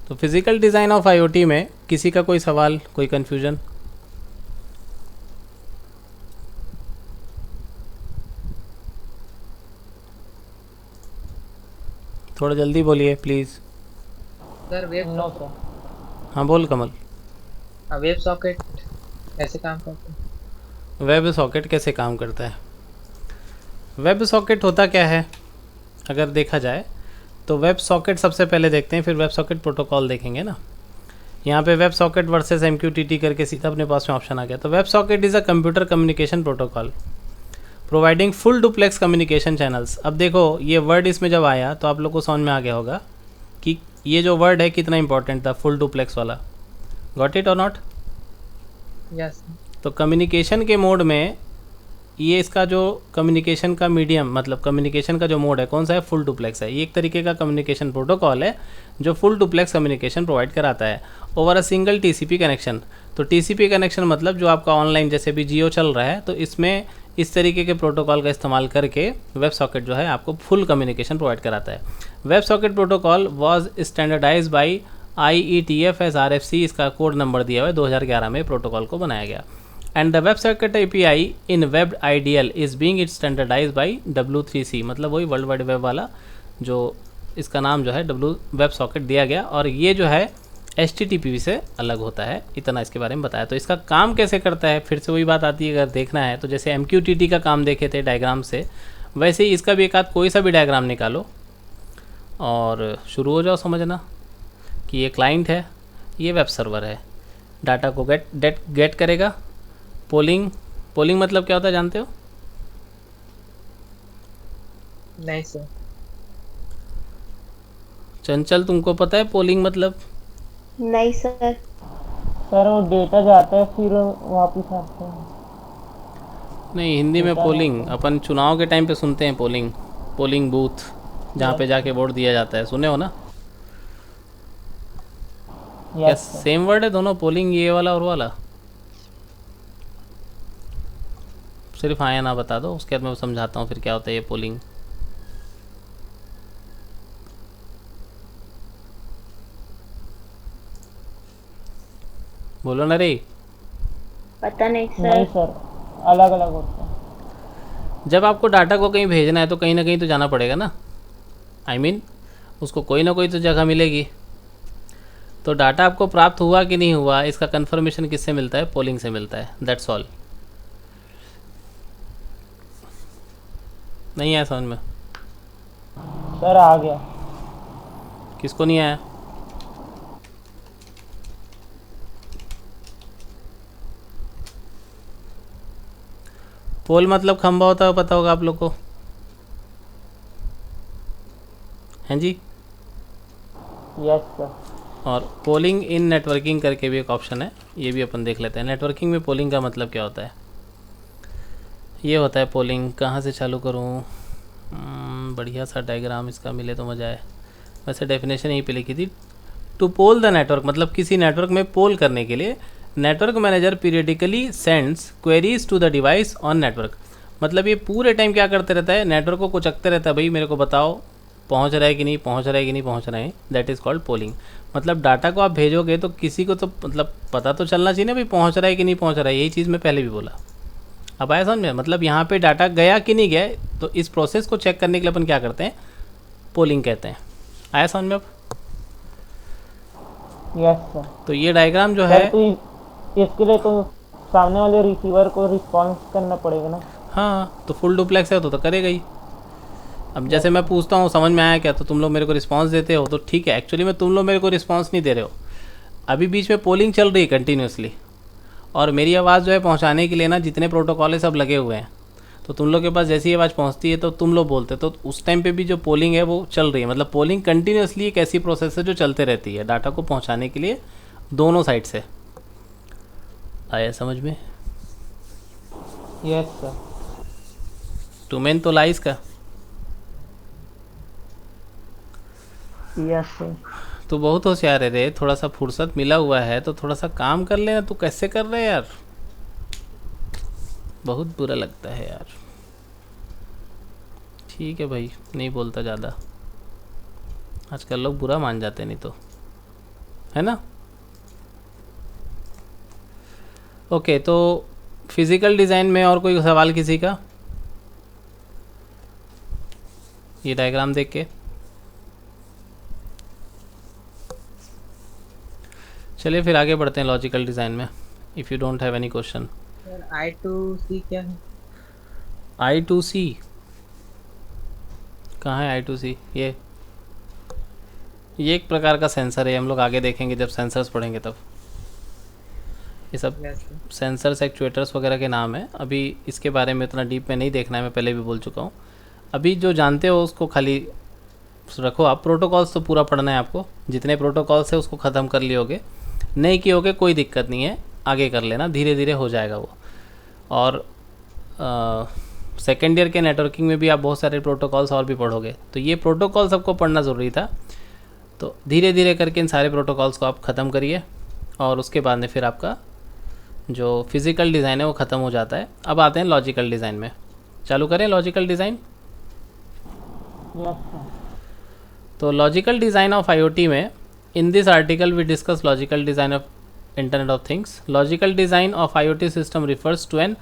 तो physical design of IoT में किसी का कोई सवाल, कोई कन्फ्यूजन? थोड़ा जल्दी बोलिए please. Sir web no sir. हाँ बोल कमल। वेब सॉकेट कैसे काम करते हैं? वेब सॉकेट कैसे काम करता है? वेब सॉकेट होता क्या है अगर देखा जाए तो वेब सॉकेट सबसे पहले देखते हैं, फिर वेब सॉकेट प्रोटोकॉल देखेंगे ना। यहाँ पे वेब सॉकेट वर्सेस MQTT करके सीधा अपने पास में ऑप्शन आ गया। तो web socket is a computer communication protocol providing full duplex communication channels. अब देखो ये वर्ड इसमें जब आया तो आप लोग को समझ में आ गया होगा कि ये जो वर्ड है कितना इंपॉर्टेंट था, फुल डुप्लेक्स वाला। गॉट इट और नॉट? यस। तो कम्युनिकेशन के मोड में ये इसका जो कम्युनिकेशन का मीडियम मतलब कम्युनिकेशन का जो मोड है कौन सा है? फुल डुप्लेक्स है। ये एक तरीके का कम्युनिकेशन प्रोटोकॉल है जो फुल डुप्लेक्स कम्युनिकेशन प्रोवाइड कराता है over a single TCP connection. तो TCP कनेक्शन मतलब जो आपका ऑनलाइन जैसे भी जियो चल रहा है, तो इसमें इस तरीके के प्रोटोकॉल का इस्तेमाल करके वेब सॉकेट जो है आपको फुल कम्युनिकेशन प्रोवाइड कराता है। Web socket protocol was standardize by IETF as RFC, इसका कोड नंबर दिया हुआ है, 2011 में प्रोटोकॉल को बनाया गया। And the web socket API in web IDL is being it standardize by W3C, मतलब वही वर्ल्ड वाइड वेब वाला जो इसका नाम जो है वेब सॉकेट दिया गया। और ये जो है HTTP से अलग होता है। इतना इसके बारे में बताया। तो इसका काम कैसे करता है, फिर से वही बात आती है अगर देखना है तो जैसे MQTT का काम देखे थे डायग्राम से, वैसे ही इसका भी एक आध कोई सा भी डायग्राम निकालो और शुरू हो जाओ समझना कि ये क्लाइंट है, ये वेब सर्वर है, डाटा को गेट करेगा। पोलिंग मतलब क्या होता है जानते हो? नहीं सर। चंचल तुमको पता है पोलिंग मतलब? नहीं सर। सर वो डेटा जाता है फिर वापस आता है। नहीं, हिंदी में पोलिंग अपन चुनाव के टाइम पे सुनते हैं। पोलिंग बूथ जहाँ पे जाके वोट दिया जाता है, सुने हो ना? क्या यस सर। सेम वर्ड है दोनों, पोलिंग ये वाला और वाला? सिर्फ हाँ या ना बता दो, उसके बाद मैं समझाता हूँ फिर क्या होता है ये पोलिंग। बोलो ना रे। पता नहीं नहीं सर। सर, अलग अलग होता है। जब आपको डाटा को कहीं भेजना है तो कहीं ना कहीं तो जाना पड़ेगा ना। I mean, उसको कोई ना कोई तो जगह मिलेगी। तो डाटा आपको प्राप्त हुआ कि नहीं हुआ, इसका कंफर्मेशन किससे मिलता है? पोलिंग से मिलता है। That's all. नहीं आया समझ में? सर आ गया। किसको नहीं आया? पोल मतलब खंबा होता है, पता होगा आप लोग को, हैं जी? Yes sir. और पोलिंग इन नेटवर्किंग करके भी एक ऑप्शन है, ये भी अपन देख लेते हैं। नेटवर्किंग में पोलिंग का मतलब क्या होता है? ये होता है पोलिंग। कहाँ से चालू करूँ? बढ़िया सा डायग्राम इसका मिले तो मज़ा आए। वैसे डेफिनेशन यहीं पे लिखी थी, टू पोल द नेटवर्क मतलब किसी नेटवर्क में पोल करने के लिए network manager periodically sends queries to the device on network. मतलब ये पूरे टाइम क्या करते रहता है? नेटवर्क को कुचकते रहता है, भाई मेरे को बताओ पहुंच रहा है कि नहीं, पहुंच रहा है कि नहीं पहुंच रहे हैं। That is called polling. मतलब डाटा को आप भेजोगे तो किसी को तो मतलब पता तो चलना चाहिए ना भाई पहुंच रहा है कि नहीं पहुंच रहा है। यही चीज़ मैं पहले भी बोला। अब आया समझ में? मतलब यहाँ पे डाटा गया कि नहीं गया, तो इस प्रोसेस को चेक करने के लिए अपन क्या करते हैं? पोलिंग कहते हैं। आया समझ में अब? Yes sir. तो ये डायग्राम जो सर है, तो इसके लिए तो सामने वाले रिसीवर को रिस्पॉन्स करना पड़ेगा ना। हाँ तो फुल डुप्लेक्स है तो करेगा ही। अब जैसे मैं पूछता हूँ समझ में आया क्या, तो तुम लोग मेरे को रिस्पांस देते हो तो ठीक है। एक्चुअली में तुम लोग मेरे को रिस्पांस नहीं दे रहे हो, अभी बीच में पोलिंग चल रही है कंटिन्यूसली, और मेरी आवाज़ जो है पहुँचाने के लिए ना जितने प्रोटोकॉल है सब लगे हुए हैं। तो तुम लोग के पास जैसी आवाज़ पहुँचती है तो तुम लोग बोलते, तो उस टाइम पे भी जो पोलिंग है वो चल रही है। मतलब पोलिंग कंटिन्यूसली एक ऐसी प्रोसेस है जो चलते रहती है डाटा को पहुँचाने के लिए दोनों साइड से। आया समझ में? Yes sir. टू मेन तो लाइस का। Yes sir. तो बहुत होशियार है रे, थोड़ा सा फुर्सत मिला हुआ है तो थोड़ा सा काम कर लेना। तू कैसे कर रहे यार, बहुत बुरा लगता है यार। ठीक है भाई, नहीं बोलता ज़्यादा, आजकल लोग बुरा मान जाते नहीं तो, है ना। ओके, तो फिज़िकल डिज़ाइन में और कोई सवाल किसी का, ये डायग्राम देख के। चलिए फिर आगे बढ़ते हैं लॉजिकल डिज़ाइन में, if you don't have any question. Sir I2C क्या है? I2C कहाँ है? I2C ये एक प्रकार का सेंसर है, हम लोग आगे देखेंगे जब सेंसर्स पढ़ेंगे तब। ये सब Yes, sir. सेंसर्स एक्चुएटर्स वगैरह के नाम है, अभी इसके बारे में इतना डीप में नहीं देखना है, मैं पहले भी बोल चुका हूँ। अभी जो जानते हो उसको खाली रखो आप, प्रोटोकॉल्स तो पूरा पढ़ना है आपको, जितने प्रोटोकॉल्स है उसको ख़त्म कर लियोगे, नहीं कियोगे कोई दिक्कत नहीं है, आगे कर लेना, धीरे धीरे हो जाएगा वो। और सेकेंड ईयर के नेटवर्किंग में भी आप बहुत सारे प्रोटोकॉल्स और भी पढ़ोगे, तो ये प्रोटोकॉल सबको पढ़ना ज़रूरी था। तो धीरे धीरे करके इन सारे प्रोटोकॉल्स को आप ख़त्म करिए, और उसके बाद में फिर आपका जो फिज़िकल डिज़ाइन है वो ख़त्म हो जाता है। अब आते हैं लॉजिकल डिज़ाइन में, चालू करें लॉजिकल डिज़ाइन। Yes sir. तो लॉजिकल डिज़ाइन ऑफ IoT में, in this article we discuss logical design of internet of things. Logical design of IoT system refers to an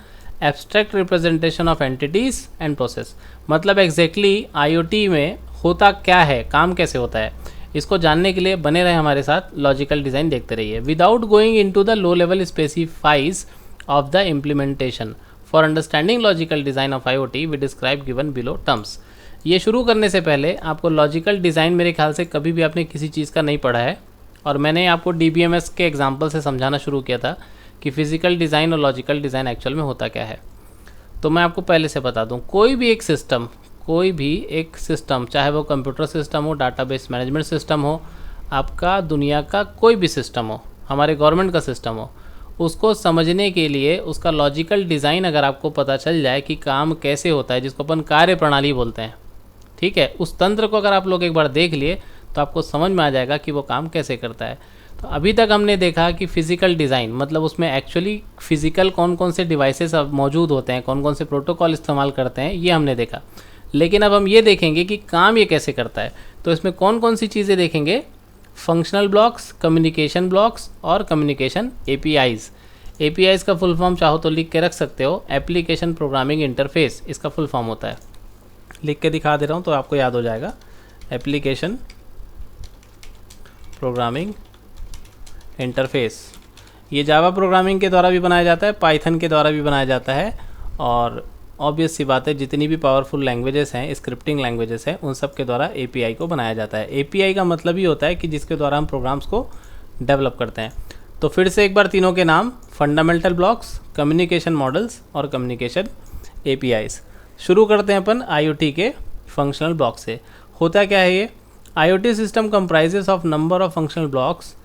abstract representation of entities and process. मतलब exactly IoT में होता क्या है, काम कैसे होता है, इसको जानने के लिए बने रहे हमारे साथ, लॉजिकल डिज़ाइन देखते रहिए। Without going into the low level specifies of the implementation, for understanding logical design of IoT we describe given below terms. ये शुरू करने से पहले आपको लॉजिकल डिज़ाइन, मेरे ख्याल से कभी भी आपने किसी चीज़ का नहीं पढ़ा है, और मैंने आपको DBMS के एग्जाम्पल से समझाना शुरू किया था कि फ़िज़िकल डिज़ाइन और लॉजिकल डिज़ाइन एक्चुअल में होता क्या है। तो मैं आपको पहले से बता दूं, कोई भी एक सिस्टम, चाहे वो कंप्यूटर सिस्टम हो, डाटाबेस मैनेजमेंट सिस्टम हो, आपका दुनिया का कोई भी सिस्टम हो, हमारे गवर्नमेंट का सिस्टम हो, उसको समझने के लिए उसका लॉजिकल डिज़ाइन अगर आपको पता चल जाए कि काम कैसे होता है, जिसको अपन कार्य प्रणाली बोलते हैं, ठीक है, उस तंत्र को अगर आप लोग एक बार देख लिए तो आपको समझ में आ जाएगा कि वो काम कैसे करता है। तो अभी तक हमने देखा कि फ़िज़िकल डिज़ाइन मतलब उसमें एक्चुअली फ़िज़िकल कौन कौन से डिवाइसेस अब मौजूद होते हैं, कौन कौन से प्रोटोकॉल इस्तेमाल करते हैं, ये हमने देखा। लेकिन अब हम ये देखेंगे कि काम ये कैसे करता है। तो इसमें कौन कौन सी चीज़ें देखेंगे, फंक्शनल ब्लॉक्स, कम्युनिकेशन ब्लॉक्स और कम्युनिकेशन APIs। APIs का फुल फॉर्म चाहो तो लिख के रख सकते हो, एप्लीकेशन प्रोग्रामिंग इंटरफेस इसका फुल फॉर्म होता है। लिख के दिखा दे रहा हूँ तो आपको याद हो जाएगा, एप्लीकेशन प्रोग्रामिंग इंटरफेस। ये जावा प्रोग्रामिंग के द्वारा भी बनाया जाता है, पाइथन के द्वारा भी बनाया जाता है, और ऑब्वियस सी बात है जितनी भी पावरफुल लैंग्वेजेस हैं, स्क्रिप्टिंग लैंग्वेजेस हैं, उन सब के द्वारा API को बनाया जाता है। API का मतलब ही होता है कि जिसके द्वारा हम प्रोग्राम्स को डेवलप करते हैं। तो फिर से एक बार तीनों के नाम, फंडामेंटल ब्लॉक्स, कम्युनिकेशन मॉडल्स और कम्युनिकेशन APIs। शुरू करते हैं अपन IoT के फंक्शनल ब्लॉक से। होता क्या है ये, IoT system comprises of number of functional blocks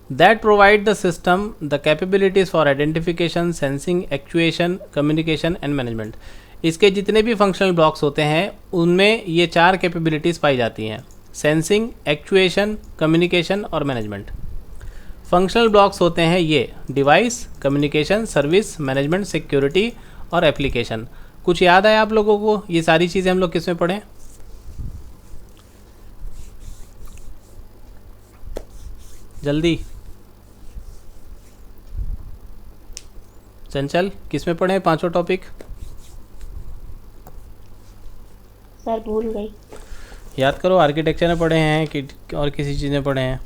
that provide the system the capabilities for identification, sensing, actuation, communication and management। इसके जितने भी फंक्शनल ब्लॉक्स होते हैं उनमें ये 4 कैपेबिलिटीज़ पाई जाती हैं, सेंसिंग, एक्चुएशन, कम्युनिकेशन और मैनेजमेंट। फंक्शनल ब्लॉक्स होते हैं ये device, communication, service, management, security और एप्लीकेशन। कुछ याद आया आप लोगों को, ये सारी चीज़ें हम लोग किस में पढ़ें? जल्दी, चंचल, किस में पढ़े हैं पांचों टॉपिक? सर भूल गई। याद करो, आर्किटेक्चर में पढ़े हैं कि और किसी चीज़ में पढ़े हैं,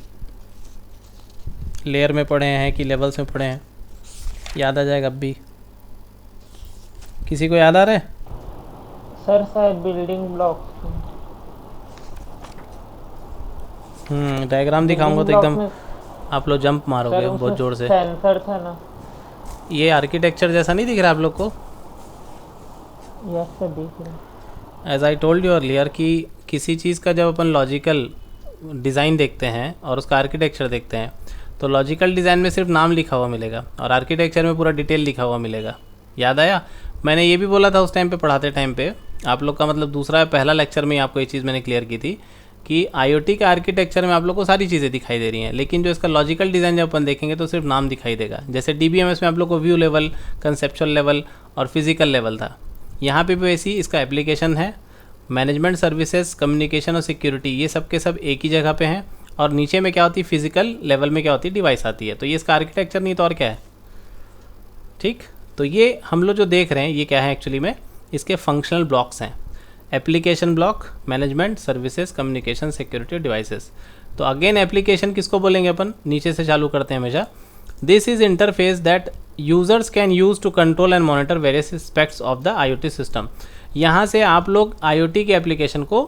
लेयर में पढ़े हैं कि लेवल्स में पढ़े हैं? याद आ जाएगा अब भी। किसी को याद आ रहा है? सर शायद बिल्डिंग ब्लॉक्स। डायग्राम दिखाऊंगा तो एकदम आप लोग जंप मारोगे बहुत ज़ोर से। सेंसर था ना, ये आर्किटेक्चर जैसा नहीं दिख रहा आप लोग को? यस सर दिख रहा। As I told you earlier कि किसी चीज़ का जब अपन लॉजिकल डिज़ाइन देखते हैं और उसका आर्किटेक्चर देखते हैं तो लॉजिकल डिज़ाइन में सिर्फ नाम लिखा हुआ मिलेगा और आर्किटेक्चर में पूरा डिटेल लिखा हुआ मिलेगा। याद आया? मैंने ये भी बोला था उस टाइम पे पढ़ाते टाइम पे, आप लोग का मतलब दूसरा पहला लेक्चर में आपको ये चीज़ मैंने क्लियर की थी कि IoT का आर्किटेक्चर में आप लोग को सारी चीज़ें दिखाई दे रही हैं, लेकिन जो इसका लॉजिकल डिज़ाइन जब अपन देखेंगे तो सिर्फ नाम दिखाई देगा। जैसे DBMS में आप लोग को व्यू लेवल, कंसेप्चुअल लेवल और फिजिकल लेवल था, यहाँ पे भी वैसी इसका एप्लीकेशन है, मैनेजमेंट सर्विसेज, कम्युनिकेशन और सिक्योरिटी, ये सब के सब एक ही जगह पे हैं। और नीचे में क्या होती है, फिजिकल लेवल में क्या होती है, डिवाइस आती है। तो ये इसका आर्किटेक्चर नहीं तो और क्या है, ठीक। तो ये हम लोग जो देख रहे हैं ये क्या है एक्चुअली में, इसके फंक्शनल ब्लॉक्स हैं। Application block, management services, communication, security, devices. तो अगेन एप्लीकेशन किसको बोलेंगे अपन, नीचे से चालू करते हैं हमेशा। This is interface that users can use to control and monitor various aspects of the IoT system. यहाँ से आप लोग आईओटी के एप्लीकेशन को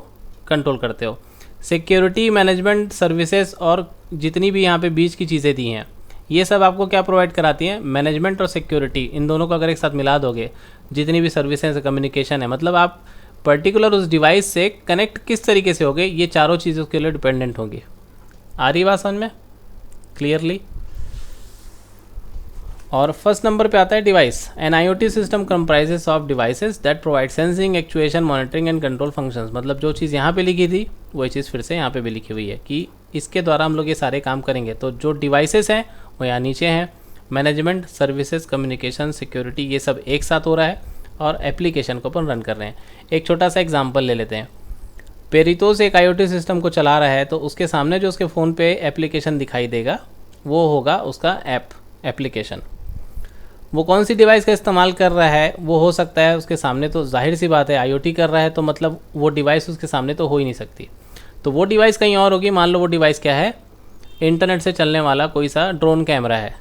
कंट्रोल करते हो। सिक्योरिटी, मैनेजमेंट सर्विसेज और जितनी भी यहाँ पे बीच की चीज़ें दी हैं, ये सब आपको क्या प्रोवाइड कराती हैं, मैनेजमेंट और सिक्योरिटी। इन दोनों को अगर एक साथ मिला दोगे, जितनी भी सर्विसेज, कम्युनिकेशन है, मतलब आप पर्टिकुलर उस डिवाइस से कनेक्ट किस तरीके से होगे, ये चारों चीज़ें उसके लिए डिपेंडेंट होंगी। आ रही बात समझ में क्लियरली। और फर्स्ट नंबर पे आता है device. An IoT system comprises of devices that provide sensing, actuation, monitoring and control functions. मतलब जो चीज़ यहाँ पे लिखी थी वही चीज़ फिर से यहाँ पे भी लिखी हुई है कि इसके द्वारा हम लोग ये सारे काम करेंगे। तो जो डिवाइसेस हैं वो यहाँ नीचे हैं। मैनेजमेंट, सर्विसेज, कम्युनिकेशन, सिक्योरिटी, ये सब एक साथ हो रहा है और एप्लीकेशन को अपन रन कर रहे हैं। एक छोटा सा एग्जांपल ले लेते हैं। पेरितोस एक आईओटी सिस्टम को चला रहा है, तो उसके सामने जो उसके फ़ोन पे एप्लीकेशन दिखाई देगा वो होगा उसका एप्लीकेशन। वो कौन सी डिवाइस का इस्तेमाल कर रहा है वो हो सकता है उसके सामने, तो जाहिर सी बात है आईओटी कर रहा है तो मतलब वो डिवाइस उसके सामने तो हो ही नहीं सकती। तो वो डिवाइस कहीं और होगी। मान लो वो डिवाइस क्या है, इंटरनेट से चलने वाला कोई सा ड्रोन कैमरा है,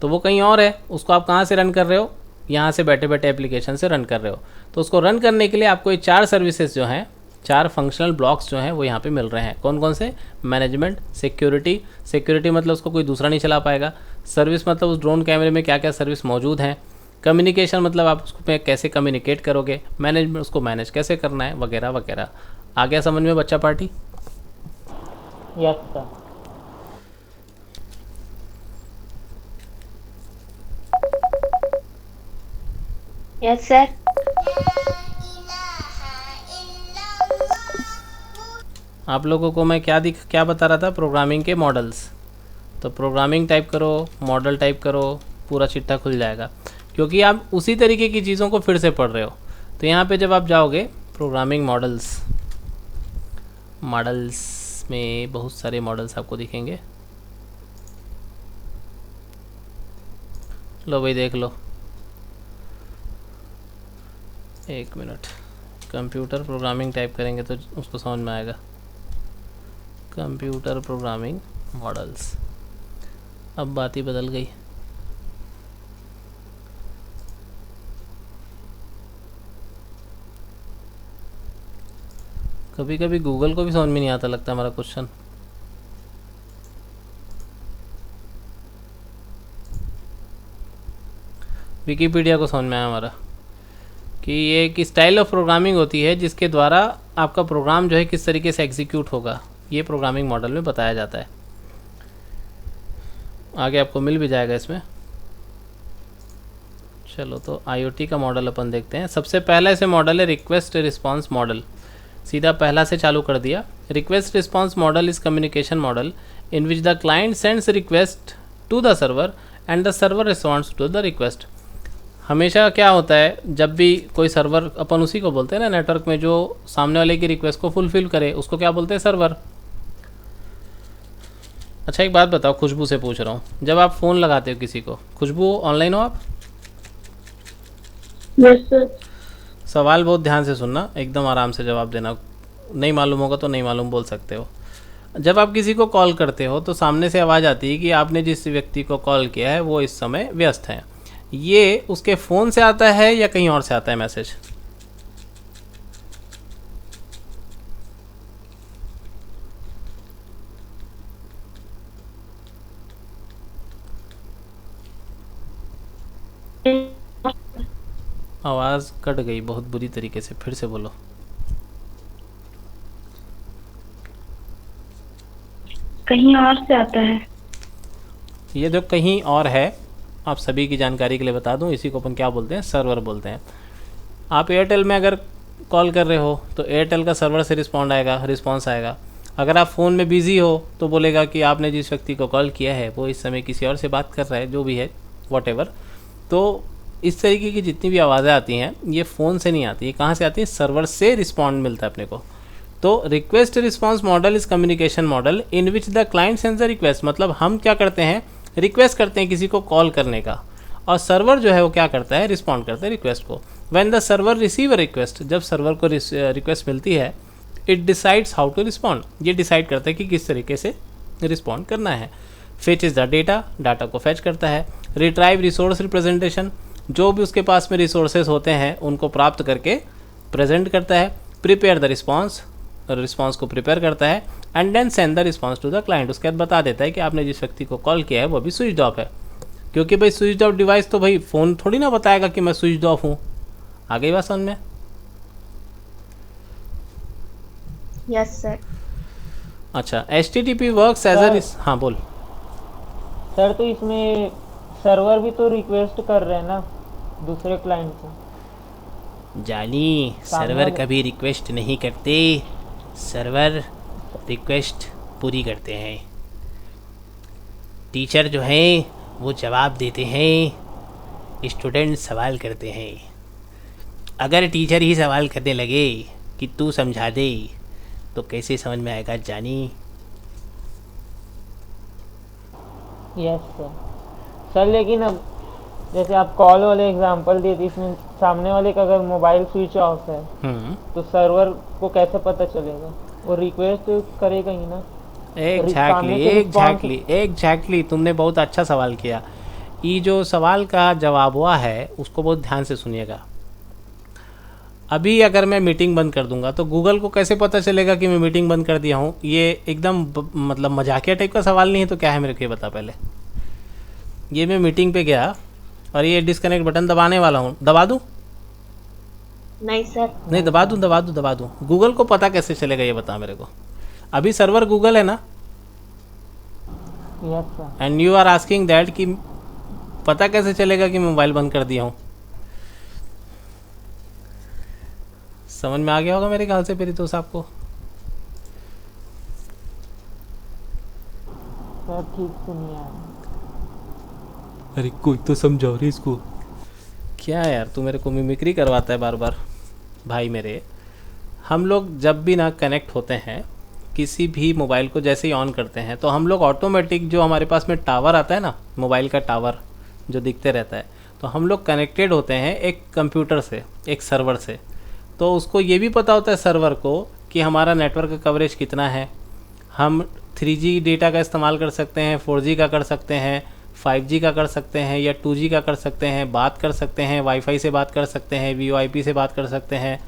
तो वो कहीं और है। उसको आप कहाँ से रन कर रहे हो, यहाँ से बैठे बैठे एप्लीकेशन से रन कर रहे हो। तो उसको रन करने के लिए आपको ये 4 सर्विसेज जो हैं, 4 फंक्शनल ब्लॉक्स जो हैं वो यहाँ पे मिल रहे हैं। कौन कौन से, मैनेजमेंट, सिक्योरिटी, सिक्योरिटी मतलब उसको कोई दूसरा नहीं चला पाएगा। सर्विस मतलब उस ड्रोन कैमरे में क्या क्या सर्विस मौजूद हैं। कम्युनिकेशन मतलब आप उसको पे कैसे कम्युनिकेट करोगे। मैनेजमेंट, उसको मैनेज कैसे करना है, वगैरह वगैरह। आ गया समझ में बच्चा party? Yes sir. Yes sir. आप लोगों को मैं क्या बता रहा था, प्रोग्रामिंग के मॉडल्स। तो प्रोग्रामिंग टाइप करो, मॉडल टाइप करो, पूरा चिट्ठा खुल जाएगा, क्योंकि आप उसी तरीके की चीज़ों को फिर से पढ़ रहे हो। तो यहाँ पे जब आप जाओगे प्रोग्रामिंग मॉडल्स में बहुत सारे मॉडल्स आपको दिखेंगे। लो भाई देख लो, एक मिनट। कंप्यूटर प्रोग्रामिंग टाइप करेंगे तो उसको समझ में आएगा। Computer programming models. अब बात ही बदल गई। कभी कभी गूगल को भी समझ में नहीं आता लगता हमारा क्वेश्चन। विकिपीडिया को समझ में आया हमारा कि ये एक स्टाइल ऑफ प्रोग्रामिंग होती है जिसके द्वारा आपका प्रोग्राम जो है किस तरीके से एग्जीक्यूट होगा, ये प्रोग्रामिंग मॉडल में बताया जाता है। आगे आपको मिल भी जाएगा इसमें। चलो तो आईओटी का मॉडल अपन देखते हैं। सबसे पहला ऐसे मॉडल है रिक्वेस्ट रिस्पांस मॉडल। सीधा पहला से चालू कर दिया। Request response model is communication model in which the client sends request to the server and the server responds to the request. हमेशा क्या होता है, जब भी कोई सर्वर, अपन उसी को बोलते हैं ना नेटवर्क में, जो सामने वाले की रिक्वेस्ट को फुलफिल करे उसको क्या बोलते हैं, सर्वर। अच्छा एक बात बताओ, खुशबू से पूछ रहा हूँ, जब आप फ़ोन लगाते हो किसी को, खुशबू ऑनलाइन हो आप? Yes sir. सवाल बहुत ध्यान से सुनना, एकदम आराम से जवाब देना। नहीं मालूम होगा तो नहीं मालूम बोल सकते हो। जब आप किसी को कॉल करते हो तो सामने से आवाज़ आती है कि आपने जिस व्यक्ति को कॉल किया है वो इस समय व्यस्त है। ये उसके फ़ोन से आता है या कहीं और से आता है मैसेज? आवाज़ कट गई बहुत बुरी तरीके से, फिर से बोलो। कहीं और से आता है। ये जो कहीं और है, आप सभी की जानकारी के लिए बता दूं, इसी को अपन क्या बोलते हैं, सर्वर बोलते हैं। आप एयरटेल में अगर कॉल कर रहे हो तो एयरटेल का सर्वर से रिस्पॉन्स आएगा। अगर आप फ़ोन में बिज़ी हो तो बोलेगा कि आपने जिस व्यक्ति को कॉल किया है वो इस समय किसी और से बात कर रहा है, जो भी है वॉटेवर। तो इस तरीके की जितनी भी आवाज़ें आती हैं ये फ़ोन से नहीं आती, ये कहाँ से आती है? सर्वर से रिस्पॉन्ड मिलता है अपने को। तो request response model is communication model in which the client sends the request, मतलब हम क्या करते हैं, रिक्वेस्ट करते हैं किसी को कॉल करने का, और सर्वर जो है वो क्या करता है, रिस्पॉन्ड करता है रिक्वेस्ट को। When the server receive a request, जब सर्वर को रिक्वेस्ट मिलती है, it decides how to respond, ये डिसाइड करता है कि किस तरीके से रिस्पॉन्ड करना है। Fetch is the data, data को फेच करता है। रिट्राइव रिसोर्स रिप्रेजेंटेशन, जो भी उसके पास में रिसोर्सेज होते हैं उनको प्राप्त करके प्रेजेंट करता है। प्रिपेयर द रिस्पॉन्स, रिस्पॉन्स को प्रिपेयर करता है। And then send the response to the client, उसके बाद बता देता है कि आपने जिस व्यक्ति को कॉल किया है वो अभी स्विच ऑफ है, क्योंकि भाई स्विच ऑफ डिवाइस तो भाई फ़ोन थोड़ी ना बताएगा कि मैं स्विच ऑफ हूँ। आ गई बात समझ में? Yes sir. अच्छा, HTTP वर्क्स एज अ, हाँ बोल। सर तो इसमें सर्वर भी तो रिक्वेस्ट कर रहे हैं ना दूसरे क्लाइंट से। जानी, सर्वर कभी रिक्वेस्ट नहीं करते, सर्वर रिक्वेस्ट पूरी करते हैं। टीचर जो हैं वो जवाब देते हैं, स्टूडेंट सवाल करते हैं। अगर टीचर ही सवाल करने लगे कि तू समझा दे तो कैसे समझ में आएगा जानी? Yes sir. सर लेकिन अब जैसे आप कॉल वाले एग्जांपल दिए थे, इसमें सामने वाले का अगर मोबाइल स्विच ऑफ है तो सर्वर को कैसे पता चलेगा? वो रिक्वेस्ट करेगा ही ना। एग्जैक्टली तुमने बहुत अच्छा सवाल किया। ये जो सवाल का जवाब हुआ है उसको बहुत ध्यान से सुनिएगा। अभी अगर मैं मीटिंग बंद कर दूंगा तो गूगल को कैसे पता चलेगा कि मैं मीटिंग बंद कर दिया हूँ? ये एकदम मतलब मजाकिया टाइप का सवाल नहीं है तो क्या है मेरे को ये बता पहले। ये मैं मीटिंग पे गया और ये डिस्कनेक्ट बटन दबाने वाला हूँ, दबा दूँ? नहीं सर। नहीं, दबा दूँ। गूगल को पता कैसे चलेगा ये बता मेरे को। अभी सर्वर गूगल है ना, yes sir. And you are asking that कि पता कैसे चलेगा कि मोबाइल बंद कर दिया हूँ? समझ में आ गया होगा मेरे ख्याल से परितोष आपको। सर ठीक सुनिए। अरे कोई तो समझाओ रे इसको। क्या यार तू मेरे को मिमिक्री करवाता है बार बार। भाई मेरे, हम लोग जब भी ना कनेक्ट होते हैं किसी भी मोबाइल को, जैसे ही ऑन करते हैं तो हम लोग ऑटोमेटिक जो हमारे पास में टावर आता है ना, मोबाइल का टावर जो दिखते रहता है, तो हम लोग कनेक्टेड होते हैं एक कंप्यूटर से, एक सर्वर से। तो उसको ये भी पता होता है सर्वर को कि हमारा नेटवर्क कवरेज कितना है। हम 3G डेटा का इस्तेमाल कर सकते हैं, 4G का कर सकते हैं, 5G का कर सकते हैं या 2G का कर सकते हैं, बात कर सकते हैं, वाईफाई से बात कर सकते हैं, VoIP से बात कर सकते हैं,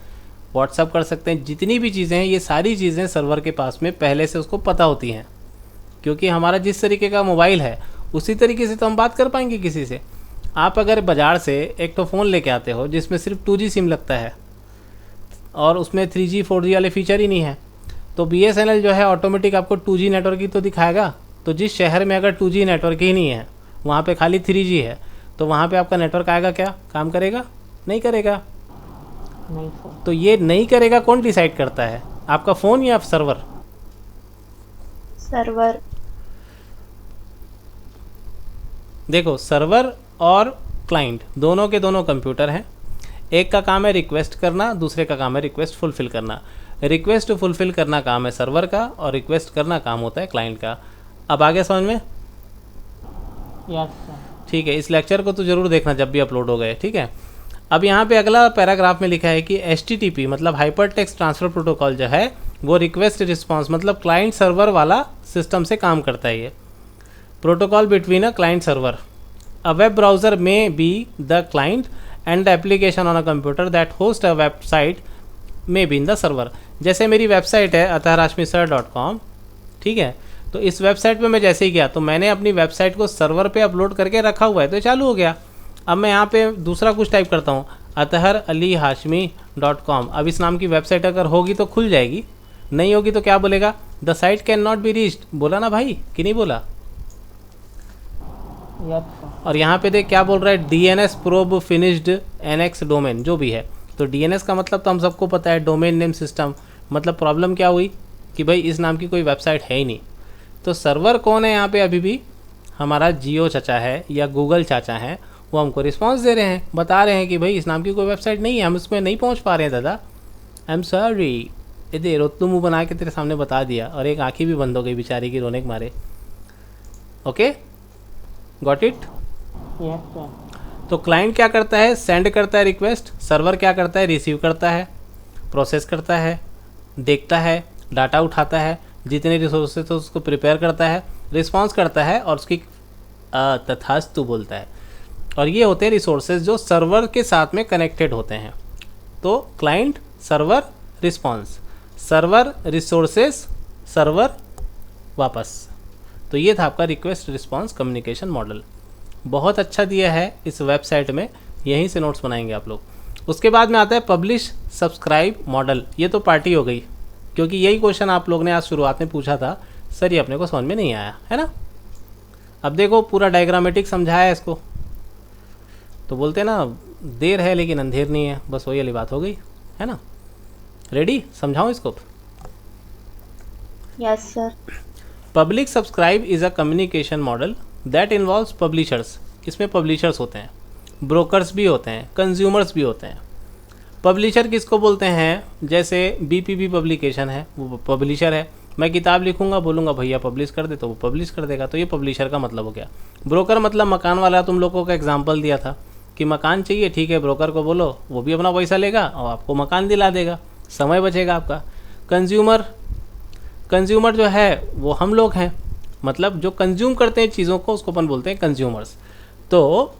व्हाट्सअप कर सकते हैं। जितनी भी चीज़ें हैं ये सारी चीज़ें सर्वर के पास में पहले से उसको पता होती हैं, क्योंकि हमारा जिस तरीके का मोबाइल है उसी तरीके से तो हम बात कर पाएंगे किसी से। आप अगर बाज़ार से एक तो फ़ोन लेके आते हो जिसमें सिर्फ 2G सिम लगता है और उसमें 3G 4G वाले फीचर ही नहीं है, तो BSNL जो है ऑटोमेटिक आपको 2G नेटवर्क ही तो दिखाएगा। तो जिस शहर में अगर 2G नेटवर्क ही नहीं है, वहाँ पे खाली 3G है, तो वहाँ पे आपका नेटवर्क आएगा क्या? काम करेगा? नहीं करेगा। नहीं सर। तो ये नहीं करेगा कौन डिसाइड करता है, आपका फ़ोन या सर्वर? सर्वर। देखो, सर्वर और क्लाइंट दोनों के दोनों कंप्यूटर हैं। एक का काम है रिक्वेस्ट करना, दूसरे का काम है रिक्वेस्ट फुलफ़िल करना। रिक्वेस्ट फुलफ़िल करना काम है सर्वर का और रिक्वेस्ट करना काम होता है क्लाइंट का। अब आगे समझ में? Yes sir. ठीक है, इस लेक्चर को तो ज़रूर देखना जब भी अपलोड हो गए, ठीक है। अब यहाँ पे अगला पैराग्राफ में लिखा है कि HTTP मतलब हाइपर टेक्स्ट ट्रांसफ़र प्रोटोकॉल जो है वो रिक्वेस्ट रिस्पॉन्स मतलब क्लाइंट सर्वर वाला सिस्टम से काम करता है। ये protocol between a client server. A web browser may be the client and the application on a computer that host a website may be in the server. जैसे मेरी website है atharashmisir.com, ठीक है। तो इस वेबसाइट पे मैं जैसे ही गया तो मैंने अपनी वेबसाइट को सर्वर पे अपलोड करके रखा हुआ है, तो चालू हो गया। अब मैं यहाँ पे दूसरा कुछ टाइप करता हूँ atharalihashmi.com। अब इस नाम की वेबसाइट अगर होगी तो खुल जाएगी, नहीं होगी तो क्या बोलेगा? The site can not be reached. बोला ना भाई कि नहीं बोला? Yes sir. और यहाँ पे देख क्या बोल रहा है, DNS probe finished NX domain, जो भी है। तो DNS का मतलब तो हम सबको पता है, डोमेन नेम सिस्टम। मतलब प्रॉब्लम क्या हुई कि भाई इस नाम की कोई वेबसाइट है ही नहीं। तो सर्वर कौन है यहाँ पे? अभी भी हमारा जियो चाचा है या गूगल चाचा है, वो हमको रिस्पांस दे रहे हैं, बता रहे हैं कि भाई इस नाम की कोई वेबसाइट नहीं है, हम उसमें नहीं पहुंच पा रहे हैं दादा, आई एम सॉरी। ये दे रोतलू मुँह बना के तेरे सामने बता दिया, और एक आँखी भी बंद हो गई बेचारी की रोने के मारे। Okay, got it. Yes sir. तो क्लाइंट क्या करता है, सेंड करता है रिक्वेस्ट, सर्वर क्या करता है, रिसीव करता है, प्रोसेस करता है, देखता है, डाटा उठाता है, जितने रिसोर्सेज तो उसको प्रिपेयर करता है, रिस्पॉन्स करता है और उसकी तथास्तु बोलता है। और ये होते हैं रिसोर्सेज जो सर्वर के साथ में कनेक्टेड होते हैं। तो client, server, response, server, resources, server, वापस। तो ये था आपका रिक्वेस्ट रिस्पॉन्स कम्युनिकेशन मॉडल। बहुत अच्छा दिया है इस वेबसाइट में, यहीं से नोट्स बनाएंगे आप लोग। उसके बाद में आता है पब्लिश सब्सक्राइब मॉडल। ये तो पार्टी हो गई, क्योंकि यही क्वेश्चन आप लोग ने आज शुरुआत में पूछा था, सर ये अपने को समझ में नहीं आया है ना। अब देखो पूरा डायग्रामेटिक समझाया है इसको, तो बोलते हैं ना देर है लेकिन अंधेर नहीं है, बस वही वाली बात हो गई है ना। रेडी, समझाऊँ इसको। Yes, sir. Public subscribe is a communication model that involves publishers. इसमें पब्लिशर्स होते हैं, ब्रोकर्स भी होते हैं, कंज्यूमर्स भी होते हैं। पब्लिशर किसको बोलते हैं, जैसे बीपीबी पब्लिकेशन है, वो पब्लिशर है। मैं किताब लिखूंगा, बोलूँगा भैया पब्लिश कर दे, तो वो पब्लिश कर देगा, तो ये पब्लिशर का मतलब हो गया। ब्रोकर मतलब मकान वाला, तुम लोगों का एग्जाम्पल दिया था कि मकान चाहिए, ठीक है, ब्रोकर को बोलो, वो भी अपना पैसा लेगा और आपको मकान दिला देगा, समय बचेगा आपका। कंज्यूमर जो है वो हम लोग हैं, मतलब जो कंज्यूम करते हैं चीज़ों को, उसको अपन बोलते हैं कंज्यूमर्स। तो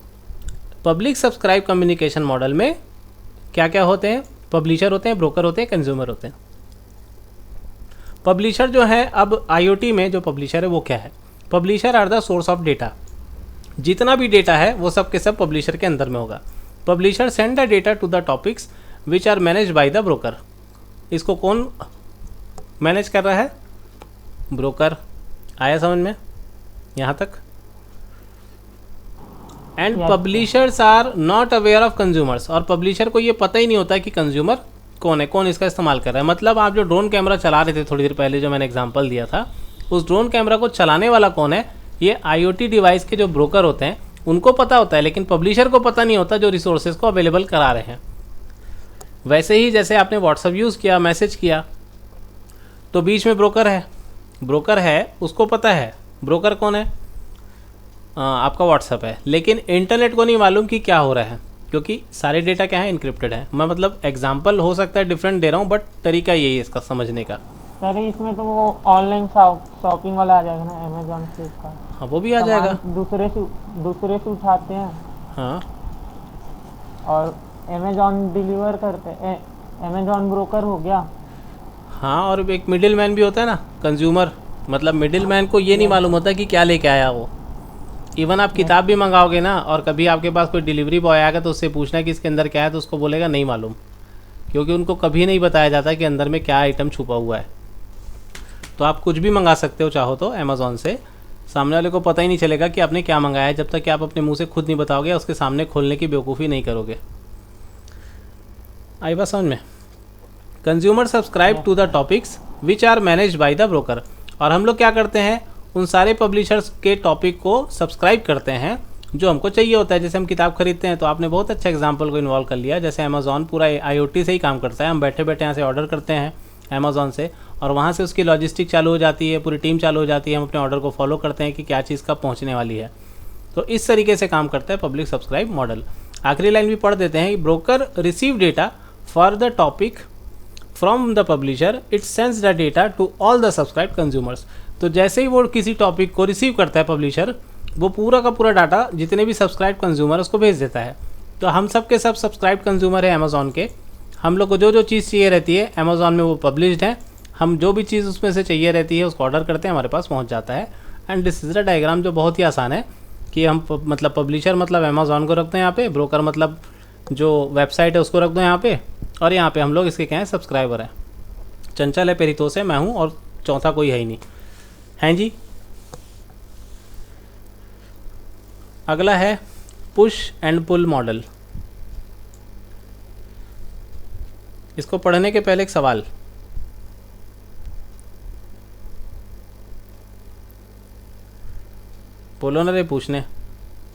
पब्लिक सब्सक्राइब कम्युनिकेशन मॉडल में क्या क्या होते हैं, पब्लिशर होते हैं, ब्रोकर होते हैं, कंज्यूमर होते हैं। पब्लिशर जो है, अब आईओटी में जो पब्लिशर है वो क्या है, publisher are the source of data. जितना भी डेटा है वो सब के सब पब्लिशर के अंदर में होगा। Publisher send the data to the topics which are manage by the broker. इसको कौन मैनेज कर रहा है, ब्रोकर। आया समझ में यहाँ तक। And publishers are not aware of consumers. और पब्लिशर को ये पता ही नहीं होता है कि कंज्यूमर कौन है, कौन इसका इस्तेमाल कर रहा है। मतलब आप जो ड्रोन कैमरा चला रहे थे थोड़ी देर पहले, जो मैंने एग्जांपल दिया था, उस ड्रोन कैमरा को चलाने वाला कौन है, ये आईओटी डिवाइस के जो ब्रोकर होते हैं उनको पता होता है, लेकिन पब्लिशर को पता नहीं होता जो रिसोर्सेज को अवेलेबल करा रहे हैं। वैसे ही जैसे आपने व्हाट्सअप यूज़ किया, मैसेज किया, तो बीच में ब्रोकर है, उसको पता है ब्रोकर कौन है, आपका व्हाट्सअप है, लेकिन इंटरनेट को नहीं मालूम कि क्या हो रहा है, क्योंकि सारे डेटा क्या है, इनक्रिप्टेड है। मैं मतलब एग्जांपल हो सकता है डिफरेंट दे रहा हूँ, बट तरीका यही है इसका समझने का। सर इसमें तो वो ऑनलाइन शॉपिंग वाला आ जाएगा ना, अमेजोन से इसका। हाँ वो भी आ जाएगा, दूसरे से उठाते हैं। हाँ, और अमेजोन डिलीवर करते हैं, अमेजोन ब्रोकर हो गया। हाँ, और एक मिडिल मैन भी होता है ना, कंज्यूमर। मतलब मिडिल मैन को ये नहीं मालूम होता कि क्या लेके आया वो। इवन आप किताब भी मंगाओगे ना, और कभी आपके पास कोई डिलीवरी बॉय आएगा तो उससे पूछना कि इसके अंदर क्या है, तो उसको बोलेगा नहीं मालूम, क्योंकि उनको कभी नहीं बताया जाता कि अंदर में क्या आइटम छुपा हुआ है। तो आप कुछ भी मंगा सकते हो चाहो तो अमेज़ॉन से, सामने वाले को पता ही नहीं चलेगा कि आपने क्या मंगाया है, जब तक कि आप अपने मुंह से खुद नहीं बताओगे, उसके सामने खोलने की बेवकूफ़ी नहीं करोगे। आई बात समझ में। Consumer subscribe to the topics which are manage by the broker. और हम लोग क्या करते हैं, उन सारे पब्लिशर्स के टॉपिक को सब्सक्राइब करते हैं जो हमको चाहिए होता है। जैसे हम किताब खरीदते हैं, तो आपने बहुत अच्छा एग्जांपल को इन्वॉल्व कर लिया। जैसे अमेज़ॉन पूरा आईओटी से ही काम करता है, हम बैठे बैठे यहाँ से ऑर्डर करते हैं अमेज़ॉन से, और वहाँ से उसकी लॉजिस्टिक चालू हो जाती है, पूरी टीम चालू हो जाती है, हम अपने ऑर्डर को फॉलो करते हैं कि क्या चीज़ कब पहुँचने वाली है। तो इस तरीके से काम करता है पब्लिक सब्सक्राइब मॉडल। आखिरी लाइन भी पढ़ देते हैं, broker receive data for the topic from the publisher, it sends the data to all the subscribe consumers. तो जैसे ही वो किसी टॉपिक को रिसीव करता है पब्लिशर, वो पूरा का पूरा डाटा जितने भी सब्सक्राइब कंज्यूमर उसको भेज देता है। तो हम सब के सब सब्सक्राइब कंज्यूमर है अमेज़ॉन के, हम लोग को जो जो चीज़ चाहिए रहती है अमेज़ॉन में वो पब्लिश्ड है, हम जो भी चीज़ उसमें से चाहिए रहती है उसको ऑर्डर करते हैं, हमारे पास पहुंच जाता है। And this is the diagram, जो बहुत ही आसान है कि हम मतलब पब्लिशर मतलब अमेज़ॉन को रखते हैं यहाँ पे, ब्रोकर मतलब जो वेबसाइट है उसको रख दो यहाँ पे, और यहाँ पे हम लोग इसके क्या हैं, सब्सक्राइबर हैं। चंचल है, पेरितोष है, मैं हूँ, और चौथा कोई है ही नहीं। हैं जी। अगला है पुश एंड पुल मॉडल। इसको पढ़ने के पहले एक सवाल, बोलो ना रे, पूछने।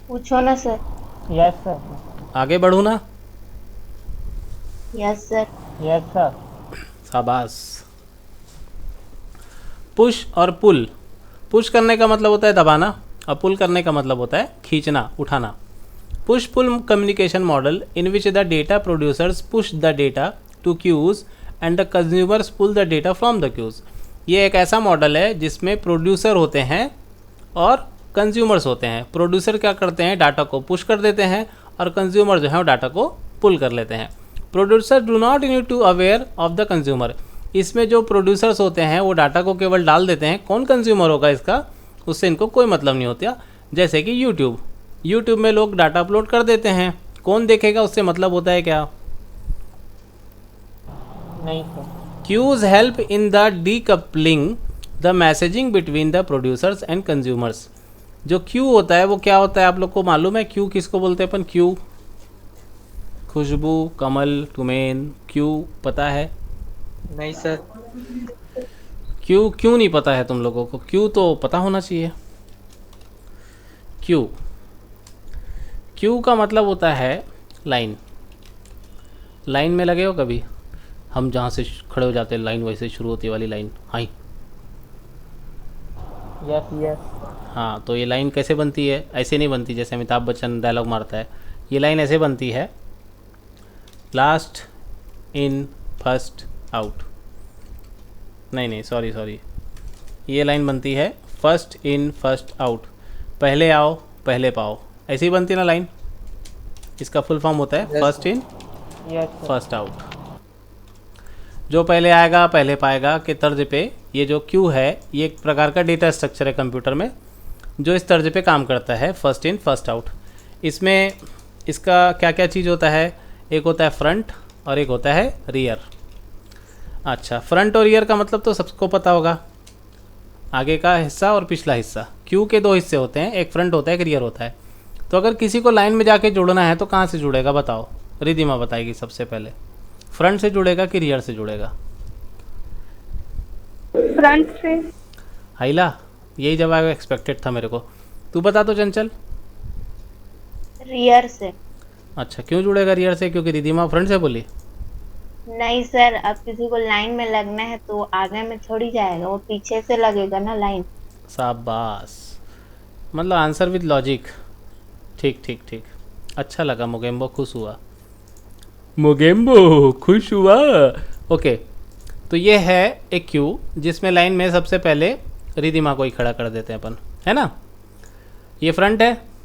पूछो ना सर। Yes sir. आगे बढ़ूँ ना? Yes sir. Yes sir. शाबाश। पुश और पुल। पुश करने का मतलब होता है दबाना और पुल करने का मतलब होता है खींचना, उठाना। Push pull communication model in which the data producers push the data to queues and the consumers pull the data from the queues. ये एक ऐसा मॉडल है जिसमें प्रोड्यूसर होते हैं और कंज्यूमर्स होते हैं। प्रोड्यूसर क्या करते हैं, डाटा को पुश कर देते हैं और कंज्यूमर जो है वो डाटा को पुल कर लेते हैं। Producer do not need to aware of the consumer. इसमें जो प्रोड्यूसर्स होते हैं वो डाटा को केवल डाल देते हैं, कौन कंज्यूमर होगा इसका उससे इनको कोई मतलब नहीं होता। जैसे कि यूट्यूब में लोग डाटा अपलोड कर देते हैं, कौन देखेगा उससे मतलब होता है क्या? नहीं sir. Queues help in the decoupling the messaging between the producers and consumers. जो क्यू होता है वो क्या होता है आप लोग को मालूम है? क्यू किसको बोलते हैं अपन? क्यू, खुशबू, कमल, टुमेन, क्यू पता है? नहीं सर। क्यू क्यों नहीं पता है तुम लोगों को? क्यू तो पता होना चाहिए। क्यू का मतलब होता है लाइन। लाइन में लगे हो कभी? हम जहाँ से खड़े हो जाते हैं लाइन वैसे शुरू होती वाली लाइन। हाँ यस यस। हाँ, तो ये लाइन कैसे बनती है? ऐसे नहीं बनती जैसे अमिताभ बच्चन डायलॉग मारता है। ये लाइन ऐसे बनती है, लास्ट इन फर्स्ट आउट। नहीं सॉरी, ये लाइन बनती है फर्स्ट इन फर्स्ट आउट, पहले आओ पहले पाओ। ऐसी बनती है ना लाइन। इसका फुल फॉर्म होता है फर्स्ट इन फर्स्ट आउट। जो पहले आएगा पहले पाएगा के तर्ज पे ये जो क्यू है ये एक प्रकार का डेटा स्ट्रक्चर है कंप्यूटर में जो इस तर्ज पे काम करता है, फर्स्ट इन फर्स्ट आउट। इसमें इसका क्या क्या चीज़ होता है? एक होता है फ्रंट और एक होता है रियर। अच्छा, फ्रंट और रियर का मतलब तो सबको पता होगा, आगे का हिस्सा और पिछला हिस्सा। क्यू के दो हिस्से होते हैं, एक फ्रंट होता है एक रियर होता है। तो अगर किसी को लाइन में जाके जोड़ना है तो कहाँ से जुड़ेगा बताओ? रिधिमा बताएगी सबसे पहले। फ्रंट से जुड़ेगा कि रियर से जुड़ेगा? फ्रंट से। हाइला, यही जवाब एक्सपेक्टेड था मेरे को। तू बता तो चंचल। रियर से। अच्छा, क्यों जुड़ेगा रियर से? क्योंकि रिधिमा फ्रंट से बोली। नहीं सर, अब किसी को लाइन में लगना है तो आगे में थोड़ी जाएगा, वो पीछे से लगेगा ना लाइन। शाबाश, मतलब आंसर विद लॉजिक। ठीक, अच्छा लगा। मोगेम्बो खुश हुआ। ओके, तो ये है एक क्यू जिसमें लाइन में सबसे पहले रिधिमा को ही खड़ा कर देते हैं अपन, है ना? ये फ्रंट है,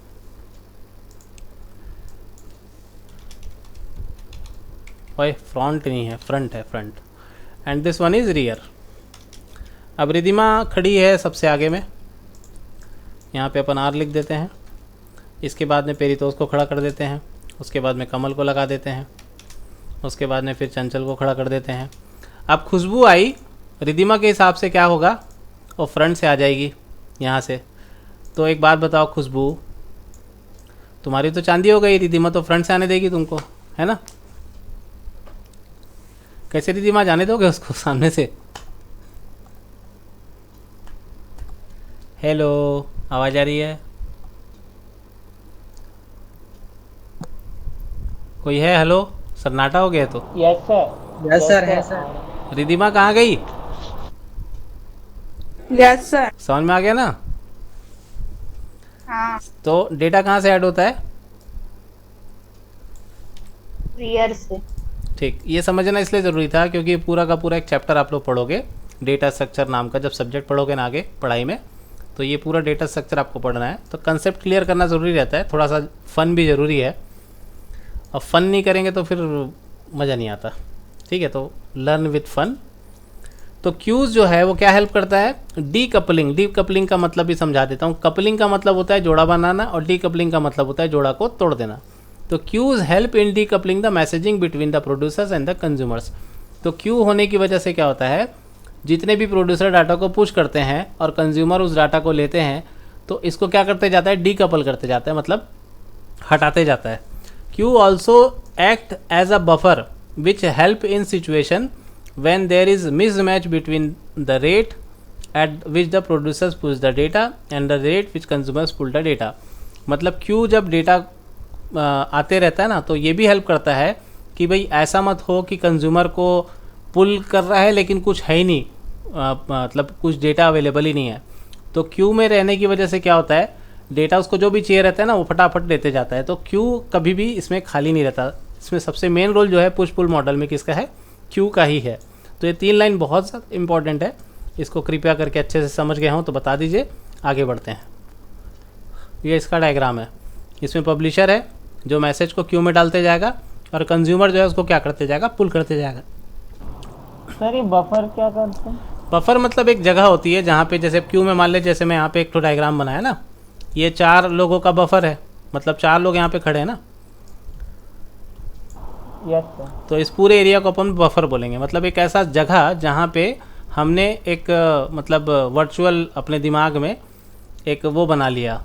ओए फ्रंट नहीं है, फ्रंट है, front. And this one is rear. अब रिधिमा खड़ी है सबसे आगे में, यहाँ पे अपन आर लिख देते हैं। इसके बाद में पेरितोष को खड़ा कर देते हैं, उसके बाद में कमल को लगा देते हैं, उसके बाद में फिर चंचल को खड़ा कर देते हैं। अब खुशबू आई, रिधिमा के हिसाब से क्या होगा? वो फ्रंट से आ जाएगी यहाँ से। तो एक बात बताओ खुशबू, तुम्हारी तो चांदी हो गई, रिधिमा तो फ्रंट से आने देगी तुमको, है ना? कैसे रिधिमा, जाने दोगे उसको सामने से? हेलो, आवाज़ आ रही है? कोई है? हेलो, सन्नाटा हो गया तो। Yes sir. यस सर है सर। रिधिमा कहाँ गई? Yes sir. समझ में आ गया ना? हाँ। तो डेटा कहाँ से ऐड होता है? रियर से। ठीक, ये समझना इसलिए ज़रूरी था क्योंकि पूरा का पूरा एक चैप्टर आप लोग पढ़ोगे डेटा स्ट्रक्चर नाम का। जब सब्जेक्ट पढ़ोगे ना आगे पढ़ाई में, तो ये पूरा डेटा स्ट्रक्चर आपको पढ़ना है। तो कंसेप्ट क्लियर करना ज़रूरी रहता है, थोड़ा सा फन भी ज़रूरी है। अब फन नहीं करेंगे तो फिर मज़ा नहीं आता, ठीक है? तो लर्न विथ फन। तो क्यूज़ जो है वो क्या हेल्प करता है? डी कपलिंग का मतलब भी समझा देता हूँ। कपलिंग का मतलब होता है जोड़ा बनाना और डी कपलिंग का मतलब होता है जोड़ा को तोड़ देना। तो queues help in decoupling the messaging between the producers and the consumers. तो क्यू होने की वजह से क्या होता है, जितने भी प्रोड्यूसर डाटा को पुश करते हैं और कंज्यूमर उस डाटा को लेते हैं, तो इसको क्या करते जाता है? डीकपल करते जाता है, मतलब हटाते जाता है। Queue also act as a buffer which help in situation when there is mismatch between the rate at which the producers push the data and the rate which consumers pull the data। मतलब Q जब data आते रहता है ना, तो ये भी help करता है कि भाई ऐसा मत हो कि कंज्यूमर को पुल कर रहा है लेकिन कुछ है ही नहीं, मतलब कुछ डेटा अवेलेबल ही नहीं है। तो क्यू में रहने की वजह से क्या होता है, डेटा उसको जो भी चाहिए रहता है ना वो फटाफट लेते जाता है। तो क्यू कभी भी इसमें खाली नहीं रहता। इसमें सबसे मेन रोल जो है पुश पुल मॉडल में किसका है, क्यू का ही है। तो ये 3 लाइन बहुत ज़्यादा इंपॉर्टेंट है, इसको कृपया करके अच्छे से समझ गए हों तो बता दीजिए। आगे बढ़ते हैं। ये इसका डायग्राम है। इसमें पब्लिशर है जो मैसेज को क्यू में डालते जाएगा और कंज्यूमर जो है उसको क्या करते जाएगा, पुल करते जाएगा। सर ये बफर क्या करते हैं? बफर मतलब एक जगह होती है जहाँ पे जैसे क्यू में मान ले, जैसे मैं यहाँ पे एक तो डायग्राम बनाया ना, ये 4 लोगों का बफर है, मतलब 4 लोग यहाँ पे खड़े हैं ना। Yes sir. तो इस पूरे एरिया को अपन बफर बोलेंगे, मतलब एक ऐसा जगह जहाँ पे हमने एक मतलब वर्चुअल अपने दिमाग में एक वो बना लिया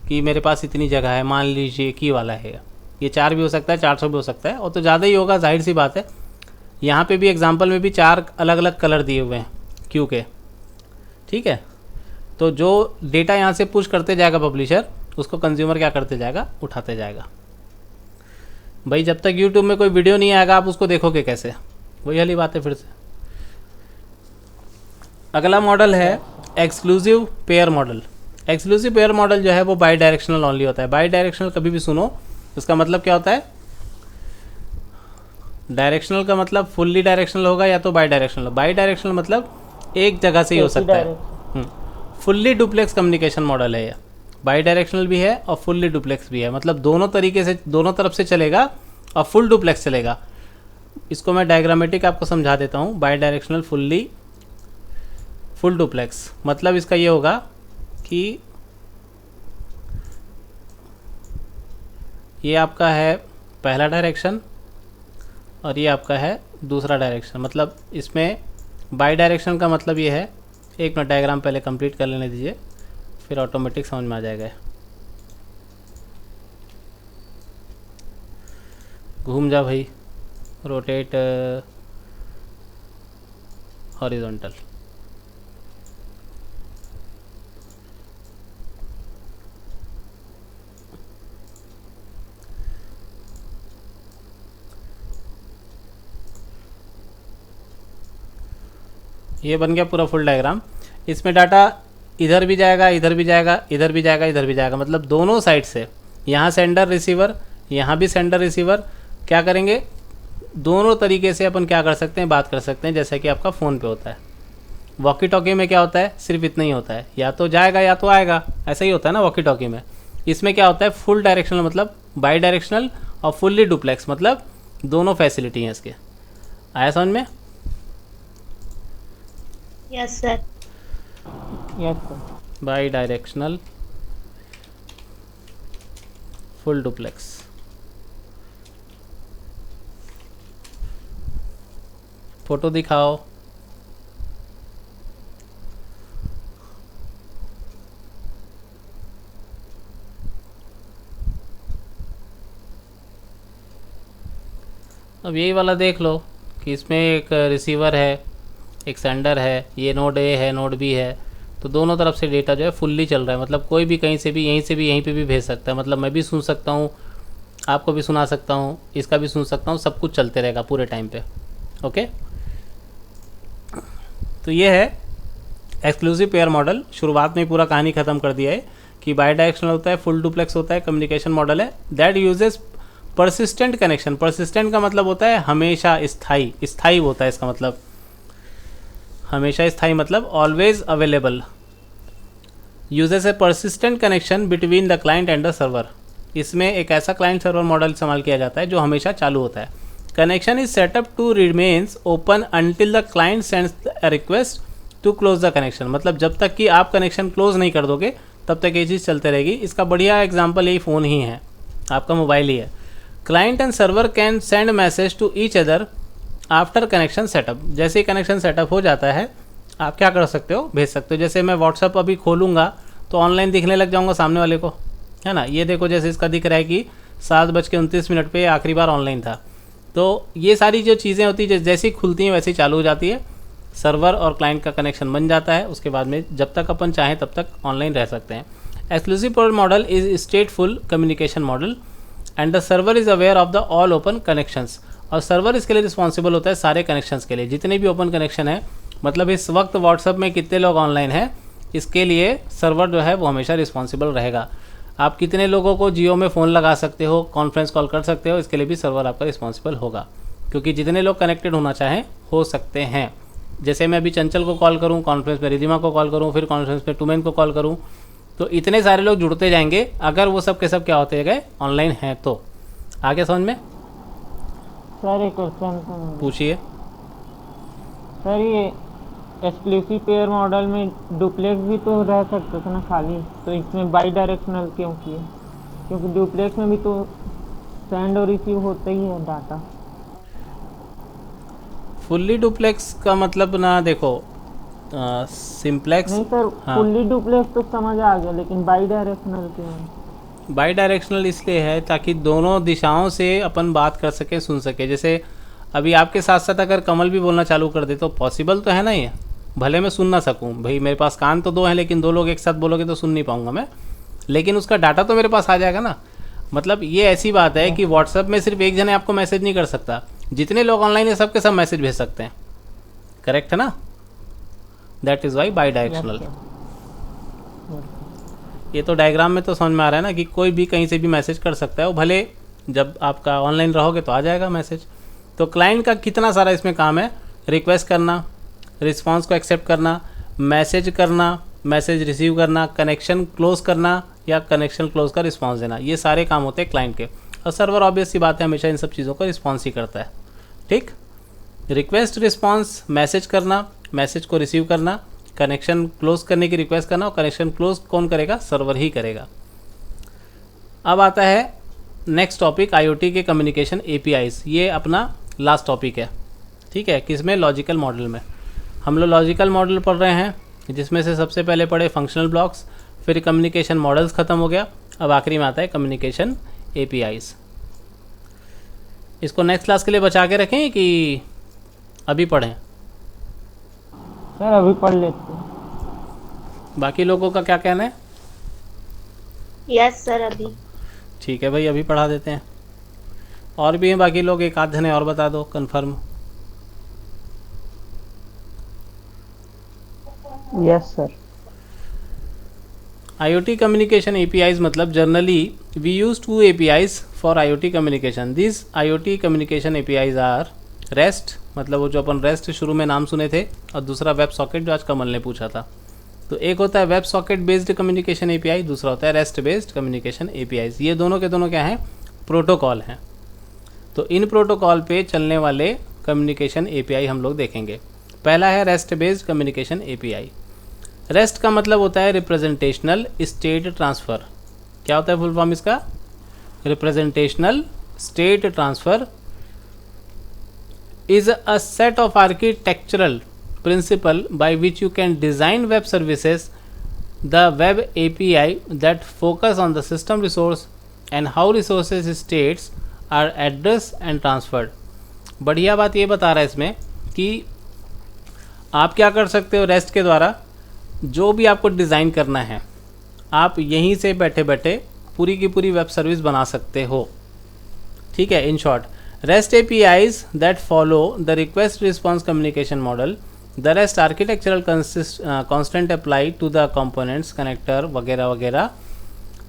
कि मेरे पास इतनी जगह है, मान लीजिए की वाला है, ये 4 भी हो सकता है, 400 भी हो सकता है, और तो ज़्यादा ही होगा, जाहिर सी बात है। यहाँ पे भी एग्जांपल में भी 4 अलग अलग कलर दिए हुए हैं क्यू के, ठीक है। तो जो डेटा यहाँ से पुश करते जाएगा पब्लिशर, उसको कंज्यूमर क्या करते जाएगा, उठाते जाएगा। भाई जब तक यूट्यूब में कोई वीडियो नहीं आएगा आप उसको देखोगे कैसे, वही वाली बात है फिर से। अगला मॉडल है exclusive pair model. Exclusive pair model जो है वो बाई डायरेक्शनल ओनली होता है। बाई डायरेक्शनल कभी भी सुनो, उसका मतलब क्या होता है, डायरेक्शनल का मतलब फुल्ली डायरेक्शनल होगा या तो बाई डायरेक्शनल। बाई डायरेक्शनल मतलब एक जगह से ही हो सकता है। फुल्ली डुप्लेक्स कम्युनिकेशन मॉडल है ये, बाई डायरेक्शनल भी है और फुल्ली डुप्लेक्स भी है, मतलब दोनों तरीके से, दोनों तरफ से चलेगा और फुल डुप्लेक्स चलेगा। इसको मैं डायग्रामेटिक आपको समझा देता हूँ। By directional fully full duplex मतलब इसका ये होगा कि ये आपका है पहला डायरेक्शन और ये आपका है दूसरा डायरेक्शन। मतलब इसमें बाई डायरेक्शन का मतलब ये है, एक मिनट डायग्राम पहले कंप्लीट कर लेने दीजिए, फिर ऑटोमेटिक समझ में आ जाएगा। घूम जा भाई, रोटेट हॉरिजॉन्टल। ये बन गया पूरा फुल डायग्राम। इसमें डाटा इधर भी जाएगा, इधर भी जाएगा, इधर भी जाएगा, इधर भी जाएगा, मतलब दोनों साइड से, यहाँ सेंडर रिसीवर, यहाँ भी सेंडर रिसीवर, क्या करेंगे, दोनों तरीके से अपन क्या कर सकते हैं, बात कर सकते हैं, जैसे कि आपका फ़ोन पे होता है। वॉकी टॉकी में क्या होता है, सिर्फ इतना ही होता है, या तो जाएगा या तो आएगा, ऐसा ही होता है ना वॉकी टॉकी में। इसमें क्या होता है, फुल डायरेक्शनल मतलब बाई डायरेक्शनल और फुल्ली डुप्लेक्स मतलब दोनों फैसिलिटी हैं इसके। आया समझ में? Yes sir. Yes sir. By directional full duplex. Photo दिखाओ। अब यही वाला देख लो कि इसमें एक रिसीवर है, एक सेंडर है, ये नोड ए है, नोड बी है, तो दोनों तरफ से डेटा जो है फुल्ली चल रहा है। मतलब कोई भी कहीं से भी, यहीं से भी, यहीं पे भी भेज सकता है। मतलब मैं भी सुन सकता हूँ, आपको भी सुना सकता हूँ, इसका भी सुन सकता हूँ, सब कुछ चलते रहेगा पूरे टाइम पे। ओके, तो ये है एक्सक्लूसिव पेयर मॉडल। शुरुआत में पूरा कहानी ख़त्म कर दिया है कि बाई डायरेक्शनल होता है, फुल डुप्लेक्स होता है, कम्युनिकेशन मॉडल है that uses persistent connection. Persistent का मतलब होता है हमेशा स्थायी, स्थायी होता है इसका मतलब, हमेशा स्थायी मतलब always available. Uses A persistent connection between the client and the server. इसमें एक ऐसा क्लाइंट सर्वर मॉडल इस्तेमाल किया जाता है जो हमेशा चालू होता है। Connection is setup to remains open until the client sends a request to close the connection. मतलब जब तक कि आप कनेक्शन क्लोज नहीं कर दोगे तब तक ये चीज़ चलते रहेगी। इसका बढ़िया एग्जाम्पल यही फ़ोन ही है, आपका मोबाइल ही है। Client and server can send message to each other after connection setup. जैसे ही कनेक्शन सेटअप हो जाता है आप क्या कर सकते हो, भेज सकते हो। जैसे मैं व्हाट्सअप अभी खोलूँगा तो ऑनलाइन दिखने लग जाऊँगा सामने वाले को, है ना। ये देखो जैसे इसका दिख रहा है कि 7:29 पे आखिरी बार ऑनलाइन था। तो ये सारी जो चीज़ें होती है जैसे ही खुलती हैं वैसे ही चालू हो जाती है, सर्वर और क्लाइंट का कनेक्शन बन जाता है। उसके बाद में जब तक अपन चाहें तब तक ऑनलाइन रह सकते हैं। Exclusive port model is स्टेटफुल communication model and the server is aware of the all open connections. और सर्वर इसके लिए रिस्पॉन्सिबल होता है सारे कनेक्शंस के लिए, जितने भी ओपन कनेक्शन है, मतलब इस वक्त व्हाट्सएप में कितने लोग ऑनलाइन हैं, इसके लिए सर्वर जो है वो हमेशा रिस्पॉन्सिबल रहेगा। आप कितने लोगों को जियो में फ़ोन लगा सकते हो, कॉन्फ्रेंस कॉल कर सकते हो, इसके लिए भी सर्वर आपका रिस्पॉन्सिबल होगा, क्योंकि जितने लोग कनेक्टेड होना चाहें हो सकते हैं। जैसे मैं अभी चंचल को कॉल करूं, कॉन्फ्रेंस में रिधिमा को कॉल करूं, फिर कॉन्फ्रेंस में टुमेन को कॉल करूं, तो इतने सारे लोग जुड़ते जाएंगे अगर वो सब के सब क्या होते गए ऑनलाइन हैं तो। आगे समझ में? सर एक क्वेश्चन पूछिए। सर, ये एक्सक्लूसिव पेयर मॉडल में डुप्लेक्स भी तो रह सकते थे ना खाली, तो इसमें बाई डायरेक्शनल क्यों किए? क्योंकि डुप्लेक्स में भी तो सेंड और रिसीव होता ही है डाटा। फुल्ली डुप्लेक्स का मतलब ना, देखो सिंप्लेक्स नहीं सर, हाँ। फुल्ली डुप्लेक्स तो समझ आ गया, लेकिन बाई डायरेक्शनल क्यों है? बाई डायरेक्शनल इसलिए है ताकि दोनों दिशाओं से अपन बात कर सके, सुन सके। जैसे अभी आपके साथ साथ अगर कमल भी बोलना चालू कर दे तो पॉसिबल तो है ना ये, भले मैं सुन ना सकूं, भाई मेरे पास कान तो दो हैं लेकिन दो लोग एक साथ बोलोगे तो सुन नहीं पाऊंगा मैं, लेकिन उसका डाटा तो मेरे पास आ जाएगा ना। मतलब ये ऐसी बात है कि व्हाट्सएप में सिर्फ एक जने आपको मैसेज नहीं कर सकता, जितने लोग ऑनलाइन है सबके सब मैसेज भेज सकते हैं। करेक्ट है ना? That is why by directional. ये तो डायग्राम में तो समझ में आ रहा है ना कि कोई भी कहीं से भी मैसेज कर सकता है, वो भले जब आपका ऑनलाइन रहोगे तो आ जाएगा मैसेज। तो क्लाइंट का कितना सारा इसमें काम है, रिक्वेस्ट करना, रिस्पांस को एक्सेप्ट करना, मैसेज करना, मैसेज रिसीव करना, कनेक्शन क्लोज करना या कनेक्शन क्लोज का रिस्पांस देना, ये सारे काम होते हैं क्लाइंट के। और सर्वर ऑब्वियस सी बात है हमेशा इन सब चीज़ों का रिस्पांस ही करता है। ठीक, रिक्वेस्ट रिस्पांस, मैसेज करना, मैसेज को रिसीव करना, कनेक्शन क्लोज करने की रिक्वेस्ट करना, और कनेक्शन क्लोज कौन करेगा? सर्वर ही करेगा। अब आता है नेक्स्ट टॉपिक, आईओटी के कम्युनिकेशन एपीआईज। ये अपना लास्ट टॉपिक है, ठीक है। किसमें? लॉजिकल मॉडल में। हम लोग लॉजिकल मॉडल पढ़ रहे हैं, जिसमें से सबसे पहले पढ़े फंक्शनल ब्लॉक्स, फिर कम्युनिकेशन मॉडल्स ख़त्म हो गया, अब आखिरी में आता है कम्युनिकेशन एपीआईज। इसको नेक्स्ट क्लास के लिए बचा के रखें कि अभी पढ़ें? सर अभी पढ़ लेते हैं। बाकी लोगों का क्या कहना है? यस सर अभी। ठीक है भाई, अभी पढ़ा देते हैं। और भी हैं बाकी लोग, एक आध जने और बता दो confirm. Yes sir. IoT communication APIs मतलब generally we use two APIs for IoT communication। This IoT communication APIs are REST, मतलब वो जो अपन REST शुरू में नाम सुने थे, और दूसरा वेब सॉकेट जो आज कमल ने पूछा था। तो एक होता है web socket based communication API, दूसरा होता है REST बेस्ड कम्युनिकेशन APIs। ये दोनों के दोनों क्या हैं? प्रोटोकॉल हैं। तो इन प्रोटोकॉल पे चलने वाले कम्युनिकेशन API हम लोग देखेंगे। पहला है REST based communication API। REST का मतलब होता है रिप्रेजेंटेशनल स्टेट ट्रांसफ़र। क्या होता है फुल फॉर्म इसका? Representational state transfer is a set of architectural principle by which you can design web services, the web API that focus on the system resource and how resources states are addressed and transferred। बढ़िया बात ये बता रहा है इसमें कि आप क्या कर सकते हो REST के द्वारा, जो भी आपको डिज़ाइन करना है आप यहीं से बैठे बैठे पूरी की पूरी वेब सर्विस बना सकते हो। ठीक है, in short REST APIs that follow the request response communication model, the REST architectural constant apply to the components, connector वगैरह वगैरह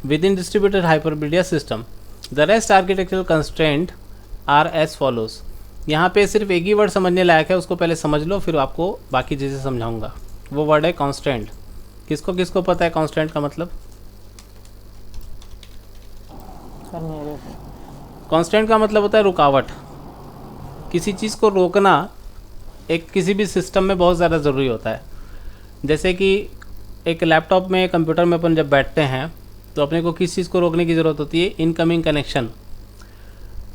within distributed hypermedia system। The REST architectural constraint are as follows। यहाँ पे सिर्फ एक ही word समझने लायक है, उसको पहले समझ लो फिर आपको बाकी चीज़ें समझाऊंगा। वो वर्ड है कॉन्स्टेंट। किसको किसको पता है कॉन्स्टेंट का मतलब? सर मेरे को कांस्टेंट का मतलब होता है रुकावट। किसी चीज़ को रोकना एक किसी भी सिस्टम में बहुत ज़्यादा ज़रूरी होता है। जैसे कि एक लैपटॉप में, कंप्यूटर में अपन जब बैठते हैं तो अपने को किस चीज़ को रोकने की ज़रूरत होती है? इनकमिंग कनेक्शन,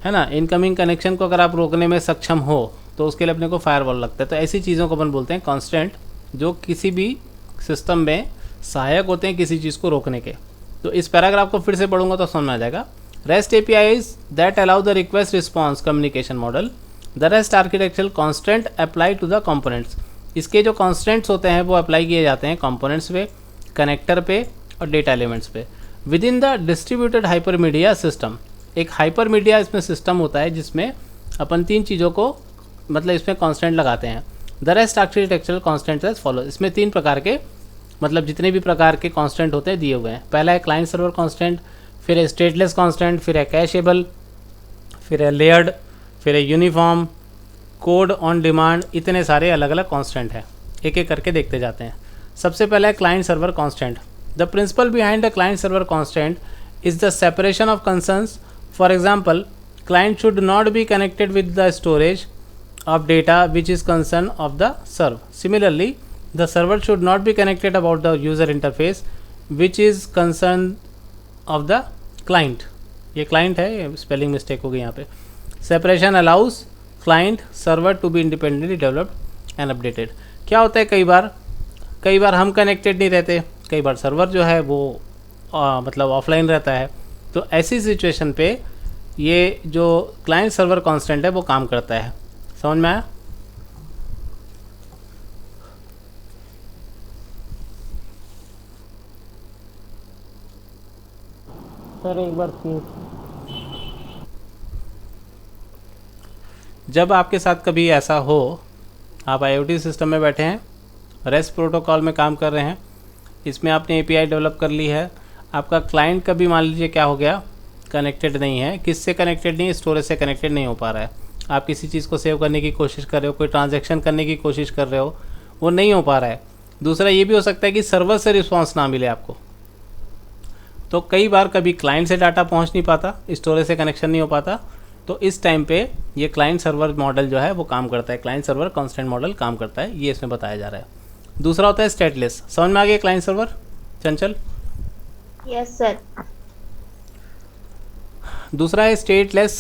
है ना। इनकमिंग कनेक्शन को अगर आप रोकने में सक्षम हो तो उसके लिए अपने को फायरवॉल लगता है। तो ऐसी चीज़ों को अपन बोलते हैं कांस्टेंट, जो किसी भी सिस्टम में सहायक होते हैं किसी चीज़ को रोकने के। तो इस पैराग्राफ को फिर से पढ़ूंगा तो समझ में आ जाएगा। REST APIs that allow the request response communication model, the REST architectural constant apply to the components। इसके जो constants होते हैं वो अप्लाई किए जाते हैं components पे, कनेक्टर पे और डेटा एलिमेंट्स पे। With in the distributed hypermedia system, एक हाइपरमीडिया इसमें सिस्टम होता है जिसमें अपन 3 चीज़ों को मतलब इसमें कांस्टेंट लगाते हैं। The rest architectural constant as follow, इसमें 3 प्रकार के मतलब जितने भी प्रकार के कांस्टेंट होते हैं दिए हुए हैं। पहला है क्लाइंट सर्वर कांस्टेंट, फिर है स्टेटलेस कांस्टेंट, फिर है कैशेबल, फिर है लेयर्ड, फिर है यूनिफॉर्म, कोड ऑन डिमांड। इतने सारे अलग अलग कांस्टेंट हैं, एक एक करके देखते जाते हैं। सबसे पहला है client server constant. The principle behind the client server constant is the separation of concerns. For example, client should not be connected with the storage of data which is concern of the server. Similarly, the server should not be connected about the user interface which is concern of the client. ये client है, ये spelling mistake हो गई यहाँ पे। Separation allows client server to be independently developed and updated. क्या होता है कई बार हम connected नहीं रहते, कई बार सर्वर जो है वो मतलब ऑफलाइन रहता है। तो ऐसी सिचुएशन पे ये जो क्लाइंट सर्वर कांस्टेंट है वो काम करता है। समझ में आया? सर एक बार प्लीज। जब आपके साथ कभी ऐसा हो, आप आईओटी सिस्टम में बैठे हैं, रेस्ट प्रोटोकॉल में काम कर रहे हैं, इसमें आपने एपीआई डेवलप कर ली है, आपका क्लाइंट कभी मान लीजिए क्या हो गया, कनेक्टेड नहीं है। किससे कनेक्टेड नहीं है? स्टोरेज से कनेक्टेड नहीं हो पा रहा है। आप किसी चीज़ को सेव करने की कोशिश कर रहे हो, कोई ट्रांजैक्शन करने की कोशिश कर रहे हो, वो नहीं हो पा रहा है। दूसरा ये भी हो सकता है कि सर्वर से रिस्पॉन्स ना मिले आपको। तो कई बार कभी क्लाइंट से डाटा पहुंच नहीं पाता, स्टोरेज से कनेक्शन नहीं हो पाता, तो इस टाइम पे ये क्लाइंट सर्वर मॉडल जो है वो काम करता है, क्लाइंट सर्वर कांस्टेंट मॉडल काम करता है, ये इसमें बताया जा रहा है। दूसरा होता है स्टेटलेस। समझ में आ गया client server Chanchal? Yes sir. दूसरा है stateless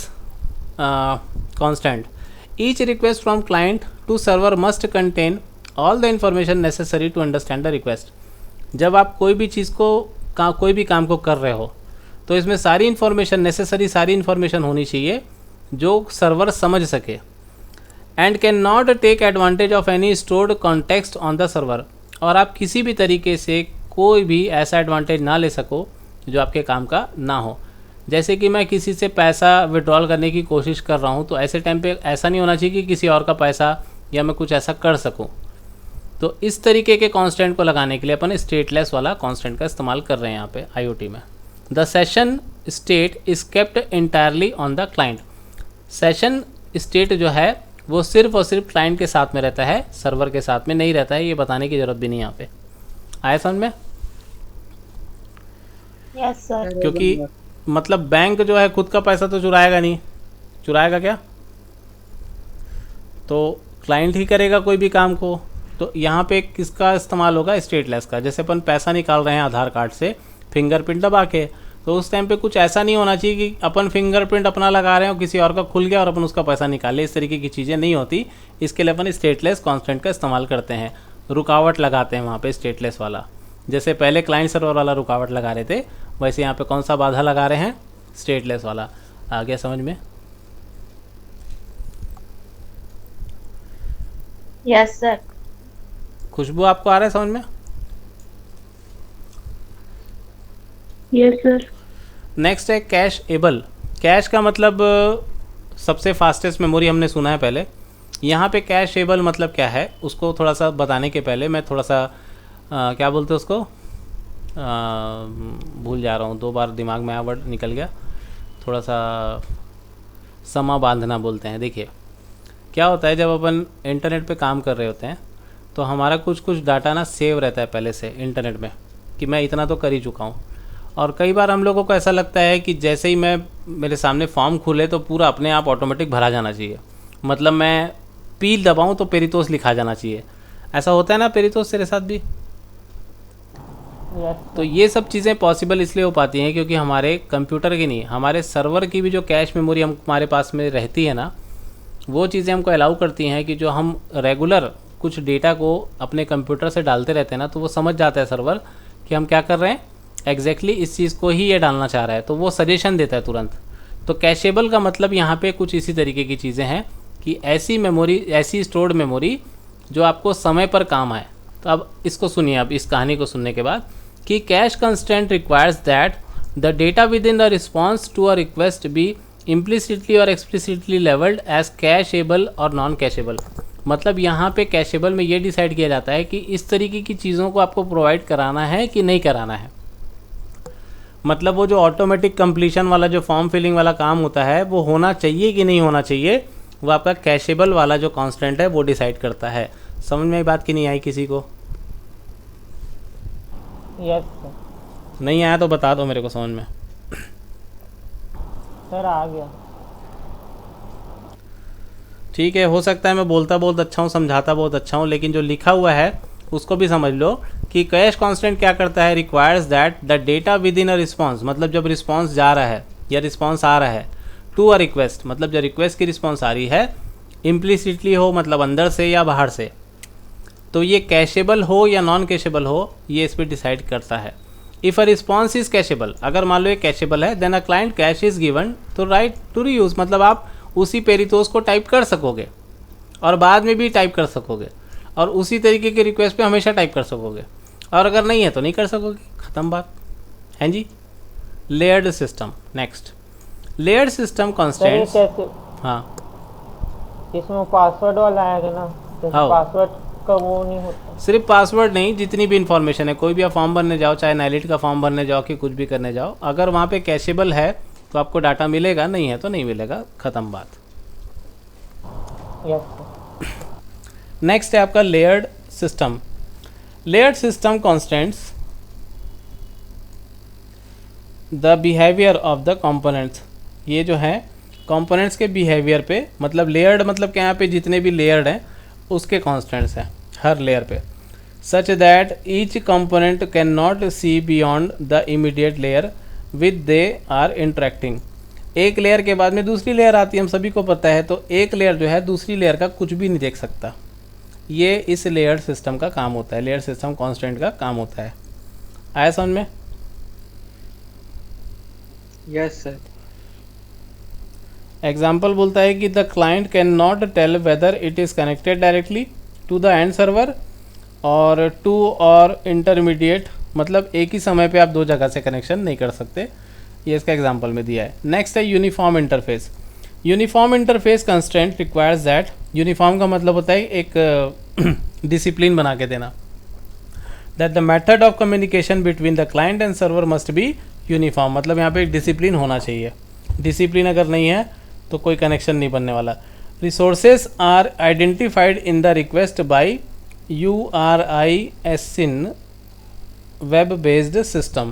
constant. Each request from client to server must contain all the information necessary to understand the request. जब आप कोई भी चीज़ को कोई भी काम को कर रहे हो तो इसमें सारी इन्फॉर्मेशन नेसेसरी, सारी इन्फॉर्मेशन होनी चाहिए जो सर्वर समझ सके। And can not take advantage of any stored context on the server, और आप किसी भी तरीके से कोई भी ऐसा एडवांटेज ना ले सको जो आपके काम का ना हो। जैसे कि मैं किसी से पैसा विड्रॉल करने की कोशिश कर रहा हूँ, तो ऐसे टाइम पे ऐसा नहीं होना चाहिए कि किसी और का पैसा या मैं कुछ ऐसा कर सकूँ। तो इस तरीके के कांस्टेंट को लगाने के लिए अपन स्टेटलेस वाला कांस्टेंट का इस्तेमाल कर रहे हैं यहाँ पे आईओटी में। The session state is kept entirely on the client. Session state जो है वो सिर्फ और सिर्फ क्लाइंट के साथ में रहता है, सर्वर के साथ में नहीं रहता है। ये बताने की ज़रूरत भी नहीं यहाँ पे। आया समझ में? Yes sir. क्योंकि मतलब बैंक जो है खुद का पैसा तो चुराएगा नहीं, चुराएगा क्या? तो क्लाइंट ही करेगा कोई भी काम को। तो यहाँ पे किसका इस्तेमाल होगा? स्टेटलेस का। जैसे अपन पैसा निकाल रहे हैं आधार कार्ड से फिंगरप्रिंट दबा के, तो उस टाइम पे कुछ ऐसा नहीं होना चाहिए कि अपन फिंगरप्रिंट अपना लगा रहे हो, किसी और का खुल गया और अपन उसका पैसा निकाले। इस तरीके की चीज़ें नहीं होती। इसके लिए अपन स्टेटलेस कांस्टेंट का इस्तेमाल करते हैं, रुकावट लगाते हैं वहाँ पे स्टेटलेस वाला। जैसे पहले क्लाइंट सर्वर वाला रुकावट लगा रहे थे, वैसे यहाँ पे कौन सा बाधा लगा रहे हैं? स्टेटलेस वाला। आ गया समझ में? Yes sir. खुशबू आपको आ रहा है समझ में? Yes sir. नेक्स्ट है कैश एबल। कैश का मतलब सबसे फास्टेस्ट मेमोरी हमने सुना है पहले। यहाँ पे कैश एबल मतलब क्या है उसको थोड़ा सा बताने के पहले मैं थोड़ा सा क्या बोलते हैं उसको, भूल जा रहा हूँ, 2 बार दिमाग में आया वर्ड निकल गया। थोड़ा सा समा बांधना बोलते हैं। देखिए क्या होता है, जब अपन इंटरनेट पे काम कर रहे होते हैं तो हमारा कुछ डाटा ना सेव रहता है पहले से इंटरनेट में कि मैं इतना तो कर ही चुका हूँ। और कई बार हम लोगों को ऐसा लगता है कि जैसे ही मेरे सामने फॉर्म खुले तो पूरा अपने आप ऑटोमेटिक भरा जाना चाहिए, मतलब मैं पील दबाऊँ तो पेरितोस लिखा जाना चाहिए। ऐसा होता है ना पेरितोस, तेरे साथ भी? तो ये सब चीज़ें पॉसिबल इसलिए हो पाती हैं क्योंकि हमारे कंप्यूटर की नहीं, हमारे सर्वर की भी जो कैश मेमोरी हमारे पास में रहती है ना, वो चीज़ें हमको अलाउ करती हैं कि जो हम रेगुलर कुछ डेटा को अपने कंप्यूटर से डालते रहते हैं ना, तो वो समझ जाता है सर्वर कि हम क्या कर रहे हैं, एग्जैक्टली इस चीज़ को ही ये डालना चाह रहा है, तो वो सजेशन देता है तुरंत। तो कैशेबल का मतलब यहाँ पे कुछ इसी तरीके की चीज़ें हैं कि ऐसी मेमोरी, ऐसी स्टोर्ड मेमोरी जो आपको समय पर काम आए। तो अब इसको सुनिए, अब इस कहानी को सुनने के बाद कि cache constraint requires that the data within the response to a request be implicitly और एक्सप्लिसिटली लेवल्ड एज कैशेबल और नॉन कैशेबल। मतलब यहाँ पे कैशेबल में ये डिसाइड किया जाता है कि इस तरीके की चीज़ों को आपको प्रोवाइड कराना है कि नहीं कराना है। मतलब वो जो ऑटोमेटिक कंप्लीशन वाला जो फॉर्म फिलिंग वाला काम होता है वो होना चाहिए कि नहीं होना चाहिए, वो आपका कैशेबल वाला जो कांस्टेंट है वो डिसाइड करता है। समझ में बात की नहीं आई किसी को? यस नहीं आया तो बता दो मेरे को समझ में। सर आ गया। ठीक है, हो सकता है मैं बोलता बहुत अच्छा हूँ, समझाता बहुत अच्छा हूँ, लेकिन जो लिखा हुआ है उसको भी समझ लो कि कैश कांस्टेंट क्या करता है, requires that the data with in a response, मतलब जब रिस्पॉन्स जा रहा है या रिस्पॉन्स आ रहा है, टू अ रिक्वेस्ट, मतलब जब रिक्वेस्ट की रिस्पॉन्स आ रही है, इम्प्लिसिटली हो मतलब अंदर से या बाहर से, तो ये कैशेबल हो या नॉन कैशेबल हो ये इस पर डिसाइड करता है। If a response is cacheable, अगर मान लो ये कैशेबल है, then a client cache is given to right to reuse, मतलब आप उसी पेरिथोस को टाइप कर सकोगे और बाद में भी टाइप कर सकोगे और उसी तरीके के रिक्वेस्ट पे हमेशा टाइप कर सकोगे, और अगर नहीं है तो नहीं कर सकोगे, ख़त्म बात है जी। Layered system, next layered system constants. हाँ इसमें पासवर्ड वाला आएगा ना, हाँ। पासवर्ड का वो नहीं होता। सिर्फ पासवर्ड नहीं, जितनी भी इंफॉर्मेशन है, कोई भी आप फॉर्म भरने जाओ, चाहे नाइलिट का फॉर्म भरने जाओ कि कुछ भी करने जाओ, अगर वहाँ पे कैशेबल है तो आपको डाटा मिलेगा, नहीं है तो नहीं मिलेगा, ख़त्म बात। यस नेक्स्ट है आपका layered system. Layered system constants the behaviour of the components. ये जो है कंपोनेंट्स के बिहेवियर पे, मतलब लेयर्ड मतलब क्या, यहाँ पे जितने भी लेयर्ड हैं उसके कॉन्स्टेंट्स हैं हर लेयर पे, such that each component can not see beyond the immediate layer with they are interacting. एक लेयर के बाद में दूसरी लेयर आती है, हम सभी को पता है, तो एक लेयर जो है दूसरी लेयर का कुछ भी नहीं देख सकता। ये इस लेयर सिस्टम का काम होता है, लेयर सिस्टम कांस्टेंट का काम होता है। आया समझ में? Yes sir. एग्जाम्पल बोलता है कि the client can not tell whether it is connected directly to the end server और टू और इंटरमीडिएट, मतलब एक ही समय पे आप दो जगह से कनेक्शन नहीं कर सकते, ये इसका एग्जांपल में दिया है। नेक्स्ट है uniform interface. Uniform interface constraint requires that, uniform का मतलब होता है एक डिसिप्लिन बना के देना, that the method of communication between the client and server must be uniform, मतलब यहाँ पे एक डिसिप्लिन होना चाहिए। डिसिप्लिन अगर नहीं है तो कोई कनेक्शन नहीं बनने वाला। Resources are identified in the request by URISIN web based system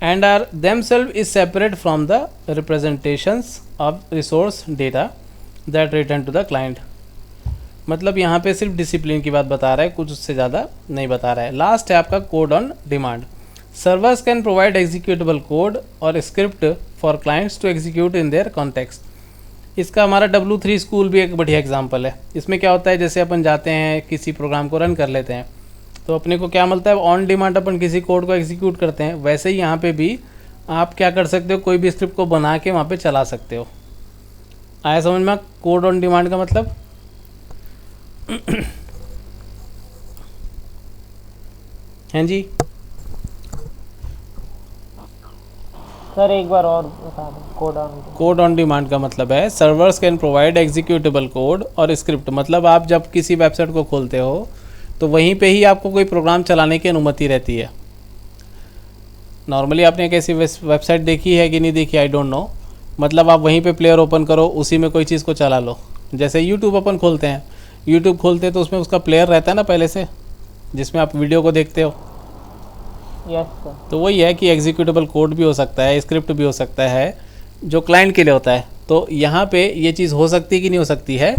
and are themselves is separate from the representations of resource data that return to the client। मतलब यहाँ पे सिर्फ डिसिप्लिन की बात बता रहा है, कुछ उससे ज़्यादा नहीं बता रहा है। लास्ट है आपका code on demand. Servers can provide executable code और script for clients to execute in their context. इसका हमारा W3 स्कूल भी एक बढ़िया एग्जांपल है। इसमें क्या होता है, जैसे अपन जाते हैं किसी प्रोग्राम को रन कर लेते हैं तो अपने को क्या मिलता है, ऑन डिमांड अपन किसी कोड को एग्जीक्यूट करते हैं। वैसे ही यहाँ पे भी आप क्या कर सकते हो, कोई भी स्क्रिप्ट को बना के वहाँ पे चला सकते हो। आया समझ में कोड ऑन डिमांड का मतलब? हैं जी? सर एक बार और बता दो। कोड ऑन डिमांड का मतलब है servers can provide executable code और स्क्रिप्ट, मतलब आप जब किसी वेबसाइट को खोलते हो तो वहीं पे ही आपको कोई प्रोग्राम चलाने की अनुमति रहती है। नॉर्मली आपने कैसी वेबसाइट देखी है कि नहीं देखी, आई डोंट नो, मतलब आप वहीं पे प्लेयर ओपन करो, उसी में कोई चीज़ को चला लो। जैसे यूट्यूब अपन खोलते हैं, यूट्यूब खोलते हैं तो उसमें उसका प्लेयर रहता है ना पहले से, जिसमें आप वीडियो को देखते हो। Yes sir. तो वही है कि एग्जीक्यूटेबल कोड भी हो सकता है, स्क्रिप्ट भी हो सकता है, जो क्लाइंट के लिए होता है। तो यहाँ पे ये चीज़ हो सकती है कि नहीं हो सकती है,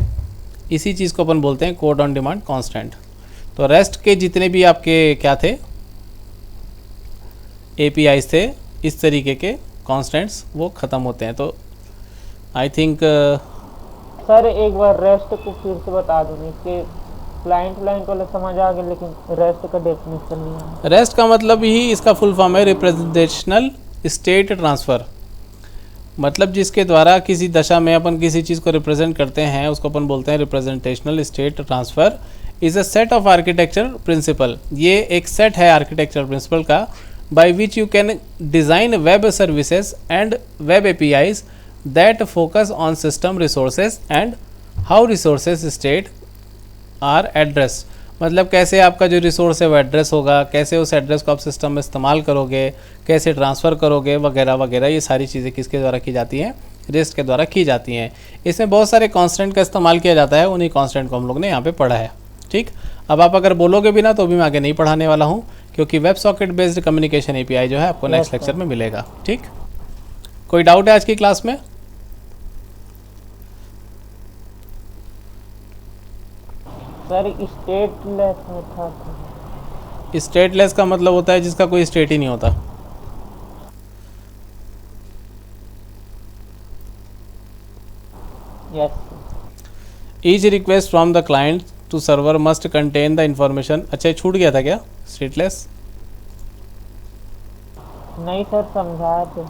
इसी चीज़ को अपन बोलते हैं कोड ऑन डिमांड कांस्टेंट। तो रेस्ट के जितने भी आपके क्या थे, APIs थे, इस तरीके के कांस्टेंट्स वो ख़त्म होते हैं। तो आई थिंक सर एक बार रेस्ट को फिर से बता दो, इसके क्लाइंट वाला समझ आ गया, लेकिन रेस्ट का डेफिनेशन नहीं है। रेस्ट का मतलब ही इसका फुल फॉर्म है रिप्रेजेंटेशनल स्टेट ट्रांसफ़र, मतलब जिसके द्वारा किसी दशा में अपन किसी चीज़ को रिप्रेजेंट करते हैं उसको अपन बोलते हैं representational state transfer. Is a set of architecture principle, ये एक सेट है आर्किटेक्चर प्रिंसिपल का, by which you can design web services and web APIs that focus on system resources and how resources state are address. मतलब कैसे आपका जो resource है वो एड्रेस होगा, कैसे उस एड्रेस को आप सिस्टम में इस्तेमाल करोगे, कैसे ट्रांसफ़र करोगे, वगैरह वगैरह। ये सारी चीज़ें किसके द्वारा की जाती हैं? रेस्ट के द्वारा की जाती हैं। इसमें बहुत सारे कांस्टेंट का इस्तेमाल किया जाता है, उन्हीं कांस्टेंट को हम लोग ने यहाँ पे पढ़ा है। ठीक, अब आप अगर बोलोगे भी ना तो भी मैं आगे नहीं पढ़ाने वाला हूँ, क्योंकि web socket based communication API जो है आपको नेक्स्ट लेक्चर में मिलेगा। ठीक, कोई डाउट है आज की क्लास में? सर स्टेटलेस में था। स्टेटलेस का मतलब होता है जिसका कोई स्टेट ही नहीं होता। Yes. Each request from the client to server must contain the information. अच्छा, ये छूट गया था क्या स्टेटलेस? नहीं सर, समझा तो।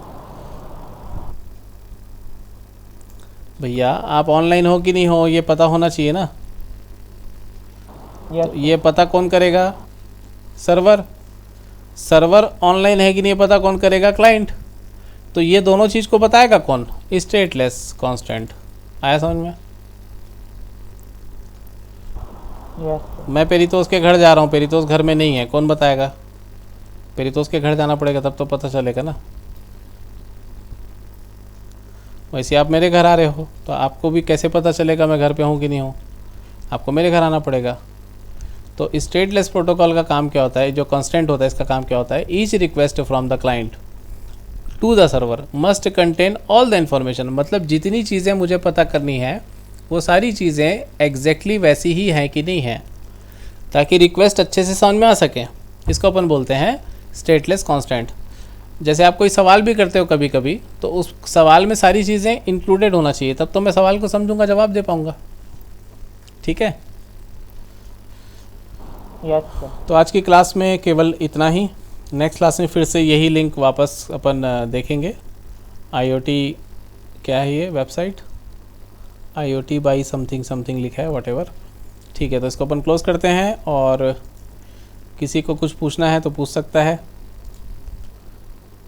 भैया आप ऑनलाइन हो कि नहीं हो ये पता होना चाहिए ना। यस। तो ये पता कौन करेगा? सर्वर। सर्वर ऑनलाइन है कि नहीं पता कौन करेगा? क्लाइंट। तो ये दोनों चीज़ को बताएगा कौन? Stateless constant. आया समझ में? यस। मैं पेरितोष के घर जा रहा हूँ, पेरितोष घर में नहीं है, कौन बताएगा? पेरितोष के घर जाना पड़ेगा तब तो पता चलेगा ना। वैसे आप मेरे घर आ रहे हो तो आपको भी कैसे पता चलेगा मैं घर पे हूँ कि नहीं हूँ? आपको मेरे घर आना पड़ेगा। तो स्टेटलेस प्रोटोकॉल का काम क्या होता है? जो कांस्टेंट होता है इसका काम क्या होता है? Each request from the client to the server must contain all the information. मतलब जितनी चीज़ें मुझे पता करनी है वो सारी चीज़ें एग्जैक्टली वैसी ही हैं कि नहीं हैं, ताकि रिक्वेस्ट अच्छे से समझ में आ सके। इसको अपन बोलते हैं स्टेटलेस कांस्टेंट। जैसे आप कोई सवाल भी करते हो कभी कभी, तो उस सवाल में सारी चीज़ें इंक्लूडेड होना चाहिए, तब तो मैं सवाल को समझूंगा, जवाब दे पाऊंगा। ठीक है? Yes sir. तो आज की क्लास में केवल इतना ही। नेक्स्ट क्लास में फिर से यही लिंक वापस अपन देखेंगे। IoT क्या है ये website? IoT by something something लिखा है, व्हाटएवर। ठीक है, तो इसको अपन क्लोज करते हैं, और किसी को कुछ पूछना है तो पूछ सकता है।